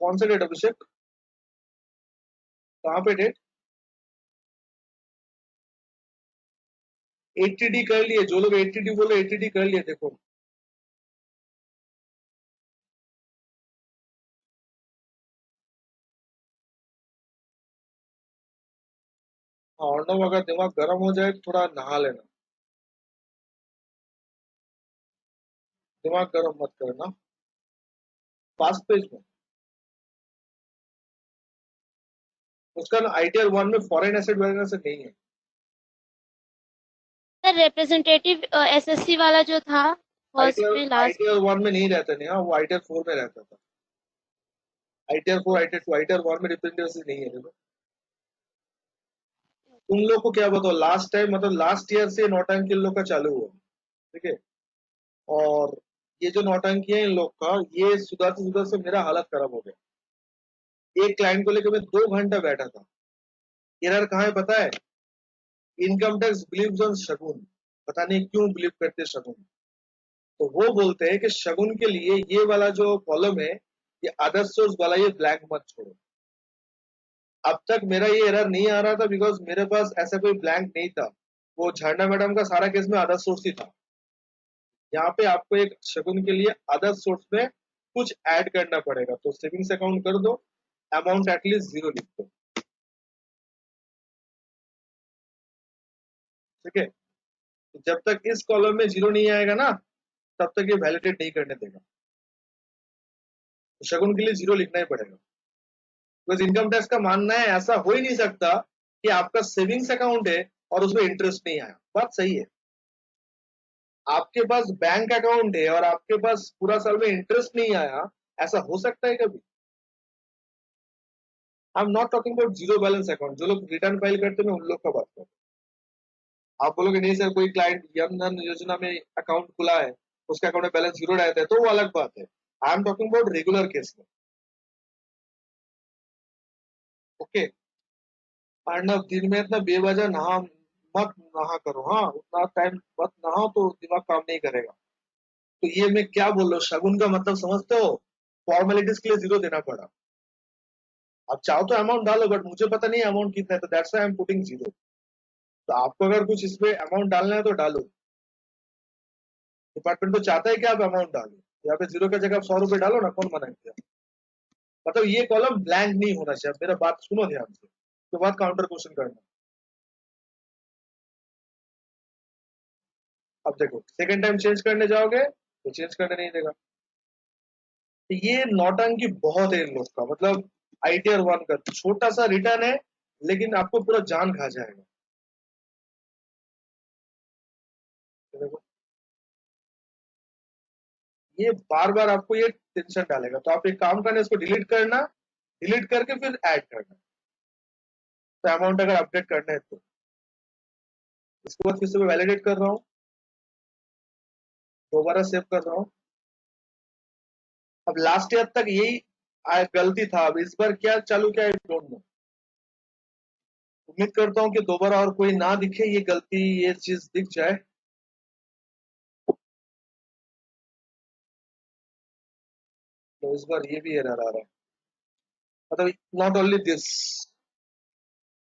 [SPEAKER 1] कौन सा डेट अभिषेक? कहाँ पे डेट? 80D कर लिए, जो लोग 80D बोले 80D कर लिए, देखो। हाँ, अर्णव अगर दिमाग गर्म हो जाए तो थोड़ा नहा लेना। दिमाग गर्म मत करना। फास्ट पेज में उसका ना आईटीआर 1 में फॉरेन एसेट वगैरह से नहीं है।
[SPEAKER 2] सर रिप्रेजेंटेटिव एसएससी वाला जो था फर्स्ट
[SPEAKER 1] आईटीआर
[SPEAKER 2] में लास्ट
[SPEAKER 1] आईटीआर 1 में नहीं रहता, नहीं, हाँ, वो आईटीआर 4 में रहता था। आईटीआर 4, आईटीआर 2, आईटीआर 1 में रिप्रेजेंटेटिव नहीं है, देखो। तुम लोग को क्या बताओ, लास्ट टाइम मतलब लास्ट ईयर से नौटंकी इन लोग का चालू हुआ। ठीक है, और ये जो नौटंकी है इन लोग का, ये सुधरते सुधरते मेरा हालत खराब हो गया। एक क्लाइंट को लेकर मैं 2 घंटा बैठा था। एरर कहाँ है पता है? इनकम टैक्स बिलीव्स ऑन शगुन। पता नहीं क्यों बिलीव करते शगुन। तो वो बोलते हैं कि शगुन के लिए ये वाला जो कॉलम है, ये अदर सोर्स वाला, ये ब्लैंक मत छोड़ो। अब तक मेरा ये एरर नहीं आ रहा था बिकॉज मेरे पास ऐसा कोई ब्लैंक नहीं था। वो झरना मैडम का सारा केस में अदर सोर्स ही था। यहाँ पे आपको एक शगुन के लिए अदर सोर्स में कुछ ऐड करना पड़ेगा, तो सेविंग्स अकाउंट कर दो, अमाउंट एटलीस्ट 0 लिख दो। ठीक है, तो जब तक इस कॉलम में 0 नहीं आएगा ना, तब तक ये वैलिडेट नहीं करने देगा। तो शगुन के लिए 0 लिखना ही पड़ेगा। बिकॉज इनकम टैक्स का मानना है ऐसा हो ही नहीं सकता कि आपका सेविंग्स अकाउंट है और उसमें इंटरेस्ट नहीं आया। बात सही है, आपके पास बैंक अकाउंट है और आपके पास पूरा साल में इंटरेस्ट नहीं आया, ऐसा हो सकता है कभी? I am not talking about zero balance account. जो लोग रिटर्न फाइल करते हैं मैं उन लोग का बात कर रहा हूँ। आप बोलोगे नहीं सर, कोई क्लाइंट जन धन योजना में अकाउंट खुला है, उसके अकाउंट में बैलेंस 0 रहता है, तो वो अलग बात है। I am talking about regular case में। ओके, अर्नब दिन में इतना बेवजह नहा मत नहा करो, हाँ, उतना टाइम मत नहाओ तो दिमाग काम नहीं करेगा। तो ये मैं क्या बोल रहा हूँ, शगुन का मतलब समझते हो? फॉर्मेलिटीज के लिए 0 देना पड़ा। अब चाहो तो अमाउंट डालो, बट मुझे पता नहीं अमाउंट कितना है, तो that's why I am putting 0। तो आपको अगर कुछ इसमें अमाउंट डालना है तो डालो। डिपार्टमेंट तो चाहता है कि आप अमाउंट डालो। यहाँ पे 0 की जगह आप 100 रुपए डालो ना, कौन मना किया? मतलब ये कॉलम ब्लैंक नहीं होना चाहिए। मेरा बात सुनो ध्यान से, उसके बाद काउंटर क्वेश्चन करना। अब देखो, सेकंड टाइम चेंज करने जाओगे तो चेंज करने नहीं देगा। तो ये नौटंकी बहुत है इन लोग का। मतलब आईटीआर 1 का छोटा सा रिटर्न है, लेकिन आपको पूरा जान खा जाएगा। तो देखो, ये बार बार आपको ये टेंशन डालेगा। तो आप एक काम करना, इसको डिलीट करना, डिलीट करके फिर ऐड करना। तो अमाउंट अगर अपडेट करना है तो इसके बाद फिर से मैं वैलिडेट कर रहा हूँ, दोबारा सेव कर रहा हूँ। अब लास्ट ईयर तक यही गलती था, अब इस बार क्या चालू किया आई डोंट नो। उम्मीद करता हूँ कि दोबारा और कोई ना दिखे ये गलती, ये चीज दिख जाए। तो इस बार ये भी एरर आ रहा है। मतलब नॉट ओनली दिस,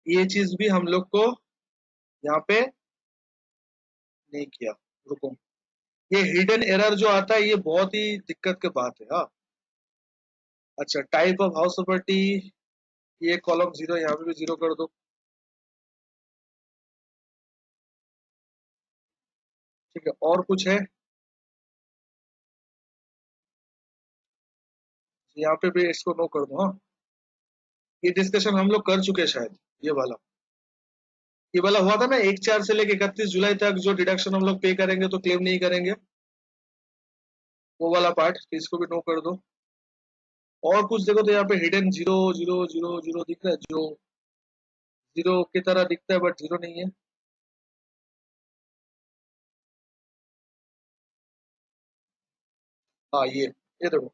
[SPEAKER 1] ये चीज भी हम लोग को यहाँ पे नहीं किया। रुको, ये हिडन एरर जो आता है ये बहुत ही दिक्कत की बात है। हाँ, अच्छा, टाइप ऑफ हाउस प्रॉपर्टी, ये कॉलम 0, यहाँ पे भी 0 कर दो। ठीक है, और कुछ है? यहाँ पे भी इसको नो कर दो। हाँ, ये डिस्कशन हम लोग कर चुके हैं शायद, ये वाला हुआ था ना, 1/4 से लेके 31 जुलाई तक जो डिडक्शन हम लोग पे करेंगे तो क्लेम नहीं करेंगे, वो वाला पार्ट। इसको भी नो कर दो। और कुछ देखो तो यहाँ पे हिडन 0 0 0 0 दिख रहा है, जो 0 की तरह दिखता है बट 0 नहीं है। हाँ ये देखो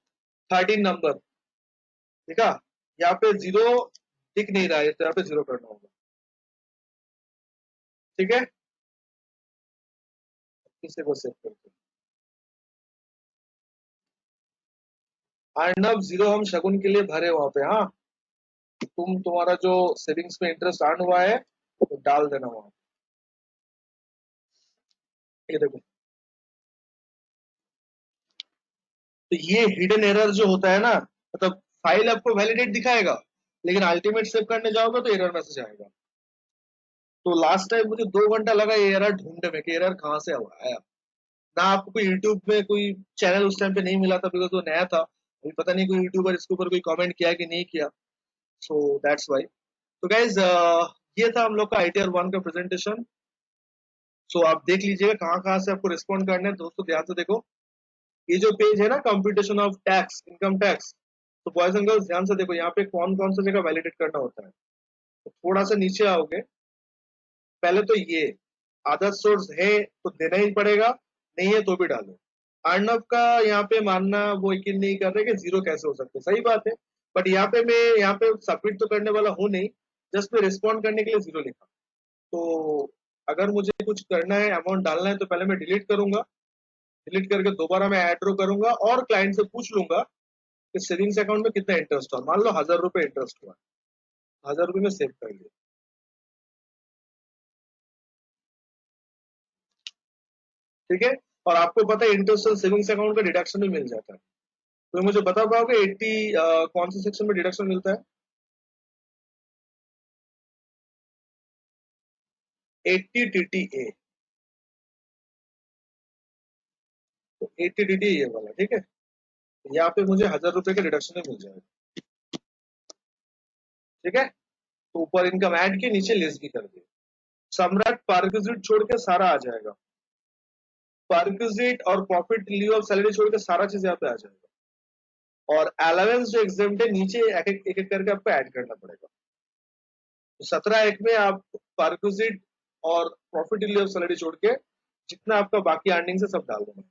[SPEAKER 1] 13 नंबर, ठीक है। यहाँ पे जीरो दिख नहीं रहा है, तो यहाँ पे जीरो करना होगा, ठीक है। इसे को सेव करते हैं। अर्नब जीरो हम शगुन के लिए भरे वहां पे, हाँ। तुम्हारा जो सेविंग्स में इंटरेस्ट अर्न हुआ है तो डाल देना वहां। ये देखो, तो ये हिडन एरर जो होता है ना, मतलब फाइल आपको वैलिडेट दिखाएगा, लेकिन अल्टीमेट सेव करने जाओगे तो एरर मैसेज आएगा। तो लास्ट टाइम मुझे 2 घंटा लगा ये एरर ढूंढने में कि एरर कहाँ से आया। ना आपको कोई यूट्यूब में कोई चैनल उस टाइम पे नहीं मिला था, बिकॉज वो नया था, अभी पता नहीं कोई यूट्यूबर इसके ऊपर कोई कमेंट किया कि नहीं किया। So that's why. तो गाइज ये था हम लोग का ITR 1 का प्रेजेंटेशन। सो आप देख लीजिएगा कहाँ कहाँ से आपको रिस्पॉन्ड करना है। दोस्तों ध्यान से देखो, ये जो पेज है ना, computation of tax, income tax, तो बॉयज एंड गर्ल्स ध्यान से देखो यहाँ पे कौन कौन सा जगह वैलिडेट करना होता है। तो थोड़ा सा नीचे आओगे, पहले तो ये आदर्श सोर्स है तो देना ही पड़ेगा, नहीं है तो भी डालो। अर्नब का यहाँ पे मानना वो यकीन नहीं कर रहे कि जीरो कैसे हो सकते, सही बात है। बट यहाँ पे मैं यहाँ पे सबमिट तो करने वाला हूँ नहीं, जस्ट मैं रिस्पॉन्ड करने के लिए जीरो लिखा। तो अगर मुझे कुछ करना है, अमाउंट डालना है, तो पहले मैं डिलीट करूंगा, डिलीट करके दोबारा मैं ऐड रो करूंगा और क्लाइंट से पूछ लूंगा कि सेविंग्स अकाउंट में कितना इंटरेस्ट हुआ। मान लो 1000 रुपये इंटरेस्ट हुआ, 1000 रुपये में सेव कर लिया, ठीक है। और आपको पता है इंटरेस्ट और सेविंग्स अकाउंट का डिडक्शन भी मिल जाता है। तो मुझे बता पाओगे 80 कौन से सेक्शन में डिडक्शन मिलता है? 80 TTA। तो 80 TTA ये वाला, ठीक है। तो यहाँ पे मुझे 1000 रुपये का डिडक्शन भी मिल जाएगा, ठीक है। तो ऊपर इनकम ऐड के नीचे लेस भी कर दिया। सम्राट पार्किजिट छोड़ के सारा आ जाएगा, पार्किजिट और प्रॉफिट लीव ऑफ सैलरी छोड़ के सारा चीज यहाँ पे आ जाएगा। और अलावेंस जो एग्जाम्प्ट है नीचे एक एक करके आपको ऐड करना पड़ेगा। तो 17 एक में आप पार्किजिट और प्रॉफिट लीव ऑफ सैलरी छोड़ के जितना आपका बाकी अर्निंग है सब डाल देना।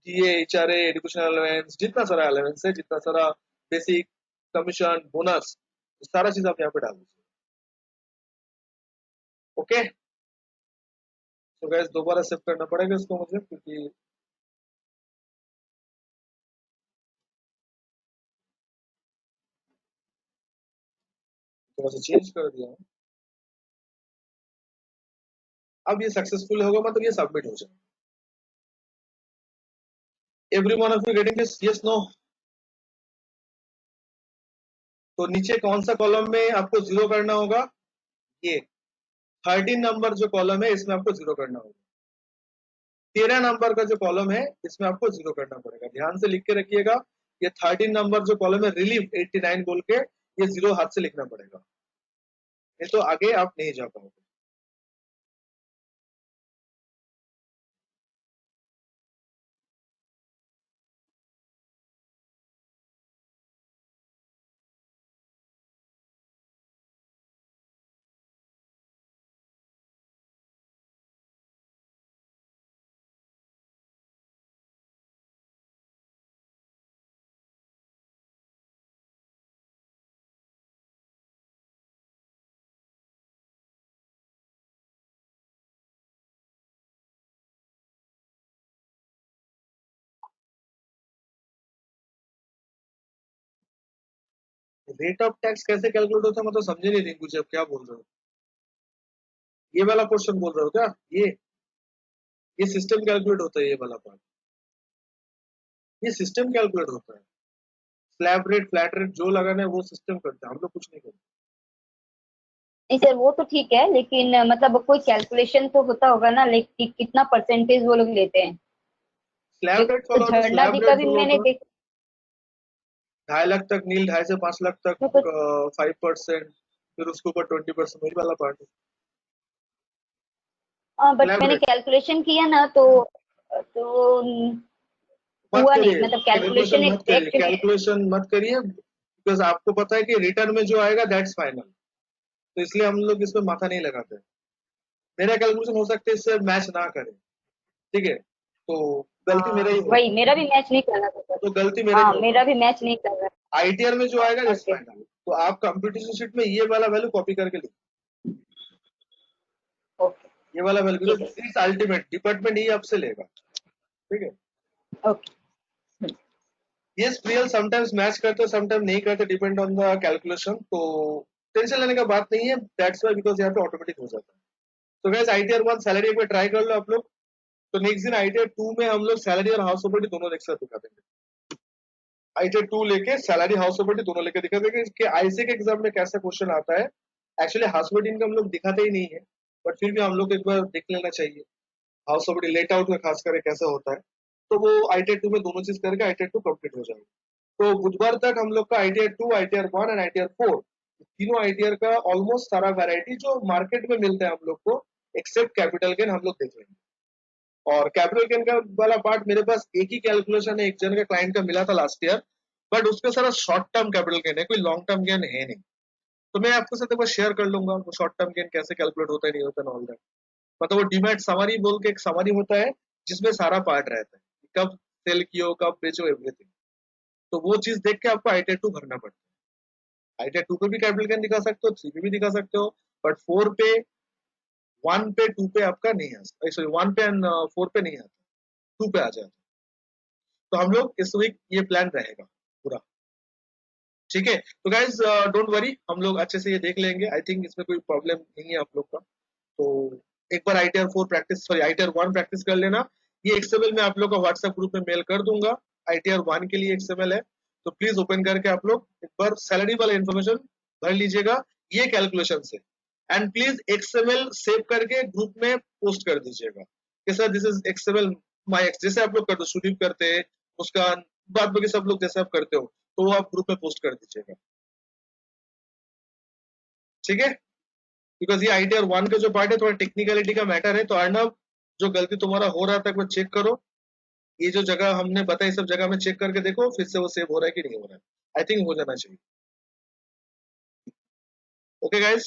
[SPEAKER 1] DA HRA एजुकेशन अलावेंस, जितना सारा अलावेंस है, जितना सारा बेसिक कमीशन बोनस, सारा चीज आप यहाँ पे डाल दीजिए, ओके। तो गैस दोबारा सेव करना पड़ेगा इसको मुझे, क्योंकि थोड़ा सा चेंज कर दिया है। अब ये सक्सेसफुल होगा, मतलब ये सबमिट हो जाए। Every one of you getting this, yes no? तो नीचे कौन सा कॉलम में आपको जीरो करना होगा? ये 13 नंबर जो कॉलम है इसमें आपको जीरो करना होगा। 13 नंबर का जो कॉलम है इसमें आपको जीरो करना पड़ेगा। ध्यान से लिख के रखिएगा, ये 13 नंबर जो कॉलम है रिलीफ 89 बोल के, ये जीरो हाथ से लिखना पड़ेगा, नहीं तो आगे आप नहीं जा पाओगे। रेट ऑफ टैक्स कैसे कैलकुलेट होता है, मतलब समझे नहीं रिंकू जी आप क्या बोल रहे हो? ये वाला क्वेश्चन बोल रहे हो क्या? ये सिस्टम कैलकुलेट होता है, ये वाला पार्ट, ये सिस्टम कैलकुलेट होता है। स्लैब रेट फ्लैट रेट जो लगाना है वो सिस्टम करता है, हम लोग कुछ नहीं करते।
[SPEAKER 2] नहीं सर, वो तो ठीक है, लेकिन मतलब कोई कैलकुलेशन तो होता होगा ना, लाइक कितना परसेंटेज वो लोग लेते हैं।
[SPEAKER 1] स्लैब रेट
[SPEAKER 2] क्योंकि
[SPEAKER 1] फॉलो होता है,
[SPEAKER 2] झरना जी
[SPEAKER 1] स्लैब
[SPEAKER 2] का
[SPEAKER 1] रेट
[SPEAKER 2] भी
[SPEAKER 1] फॉलो
[SPEAKER 2] मैंने
[SPEAKER 1] होता है।
[SPEAKER 2] देख
[SPEAKER 1] 2.5 लाख तक नील, 2.5 से 5 लाख तक
[SPEAKER 2] तो कुछ
[SPEAKER 1] 5%, फिर उसके ऊपर 20%, वही वाला पार्ट है।
[SPEAKER 2] बट
[SPEAKER 1] स्लैब
[SPEAKER 2] मैंने
[SPEAKER 1] रेट
[SPEAKER 2] कैलकुलेशन किया ना, तो
[SPEAKER 1] मत
[SPEAKER 2] हुआ नहीं,
[SPEAKER 1] करिए,
[SPEAKER 2] मतलब
[SPEAKER 1] कैलकुलेशन
[SPEAKER 2] कैलकुलेशन
[SPEAKER 1] मत
[SPEAKER 2] एक
[SPEAKER 1] करिए,
[SPEAKER 2] एक
[SPEAKER 1] कैलकुलेशन मत करिए, बिकॉज आपको पता है कि रिटर्न में जो आएगा दैट्स फाइनल। तो इसलिए हम लोग इसमें माथा नहीं लगाते। मेरा कैलकुलेशन हो सकता है इससे मैच ना करे, ठीक है। तो गलती मेरा ही
[SPEAKER 2] वही
[SPEAKER 1] होगा।
[SPEAKER 2] मेरा भी मैच नहीं कर रहा था सर।
[SPEAKER 1] तो गलती मेरा ही
[SPEAKER 2] हाँ
[SPEAKER 1] होगा।
[SPEAKER 2] मेरा भी मैच नहीं कर रहा।
[SPEAKER 1] आईटीआर में जो आएगा जैसे
[SPEAKER 2] ओके।
[SPEAKER 1] फाइनल, तो आप कंप्यूटेशन शीट में ये वाला वैल्यू कॉपी करके लिखो,
[SPEAKER 2] ओके।
[SPEAKER 1] ये वाला वैल्यू,
[SPEAKER 2] ठीक है
[SPEAKER 1] because
[SPEAKER 2] sir.
[SPEAKER 1] It's ultimate, department ये आपसे लेगा। ठीक है।
[SPEAKER 2] ओके।
[SPEAKER 1] ये रियल समटाइम्स मैच करते हैं, समटाइम नहीं करते, डिपेंड ऑन द कैलकुलेशन। तो टेंशन लेने का बात नहीं है, दैट्स वाई, बिकॉज यहाँ पे ऑटोमेटिक हो जाता है। तो गैस आईटीआर 1 सैलरी एक बार ट्राई कर लो आप लोग। तो नेक्स्ट दिन आईटीआर 2 में हम लोग सैलरी और हाउस प्रॉपर्टी दोनों एक साथ दिखा देंगे। आईटीआर 2 लेके सैलरी हाउस प्रॉपर्टी दोनों लेके दिखा देंगे कि आईसी के एग्जाम में कैसा क्वेश्चन आता है। एक्चुअली हाउस प्रॉपर्टी इनकम हम लोग दिखाते ही नहीं है, बट फिर भी हम लोग एक बार देख लेना चाहिए। हाउस प्रॉपर्टी लेट आउट में खास करके कैसा होता है। तो वो आईटीआर 2 में दोनों चीज करके आईटीआर 2 कंप्लीट हो जाएगा। तो बुधवार तक हम लोग का आईटीआर 2, आईटीआर 1 एंड आईटीआर 4, तीनों आईटीआर का ऑलमोस्ट सारा वैरायटी जो मार्केट में मिलता है हम लोग को, एक्सेप्ट कैपिटल गेन, हम लोग देख लेंगे। और कैपिटल गेन का वाला पार्ट मेरे पास एक ही कैलकुलेशन है, एक जन का क्लाइंट का मिला था लास्ट ईयर, बट उसका सारा शॉर्ट टर्म कैपिटल गेन है, कोई लॉन्ग टर्म गेन है नहीं। तो मैं आपके साथ एक बार शेयर कर लूंगा वो शॉर्ट टर्म गेन कैसे कैलकुलेट होता है, नहीं होता, ऑल दैट। मतलब वो डीमैट समरी बोल के एक समरी होता है, जिसमें सारा पार्ट रहता है, कब सेल कियो, कब बेचो, एवरीथिंग। तो वो चीज देख के आपको आईटीआर 2 भरना पड़ता है। आईटीआर 2 पे भी कैपिटल गेन दिखा सकते हो, 3 पे भी दिखा सकते हो, बट 4 पे, 1 पे, 2 पे आपका नहीं आता, सॉरी 1 पे एंड 4 पे नहीं आता, 2 पे आ जाता है। तो हम लोग इस वीक ये प्लान रहेगा पूरा। ठीक है। तो गाइज डोंट वरी, हम लोग अच्छे से ये देख लेंगे, आई थिंक इसमें कोई प्रॉब्लम नहीं है आप लोग का। तो एक बार ITR 4 practice, sorry ITR 1 practice कर लेना। ये एक्सएमएल में आप लोग का व्हाट्सएप ग्रुप में मेल कर दूंगा, आईटीआर 1 के लिए एक्सएमएल है। तो प्लीज ओपन करके आप लोग एक बार सैलरी वाला इन्फॉर्मेशन भर लीजिएगा ये कैलकुलेशन से, एंड प्लीज एक्सएमएल सेव करके ग्रुप में पोस्ट कर दीजिएगा कि sir this is XML my ex, जैसे आप लोग करते हो, सुदीप करते हैं, मुस्कान, बात बाकी सब लोग जैसे आप करते हो, तो वो आप ग्रुप में पोस्ट कर दीजिएगा। ठीक है। बिकॉज ये आईटीआर 1 का जो पार्ट है थोड़ा टेक्निकलिटी का मैटर है। तो अर्नब, जो गलती तुम्हारा हो रहा था एक बार चेक करो, ये जो जगह हमने बताई सब जगह में चेक करके देखो फिर से वो सेव हो रहा है कि नहीं हो रहा है। आई थिंक हो जाना चाहिए। Okay guys.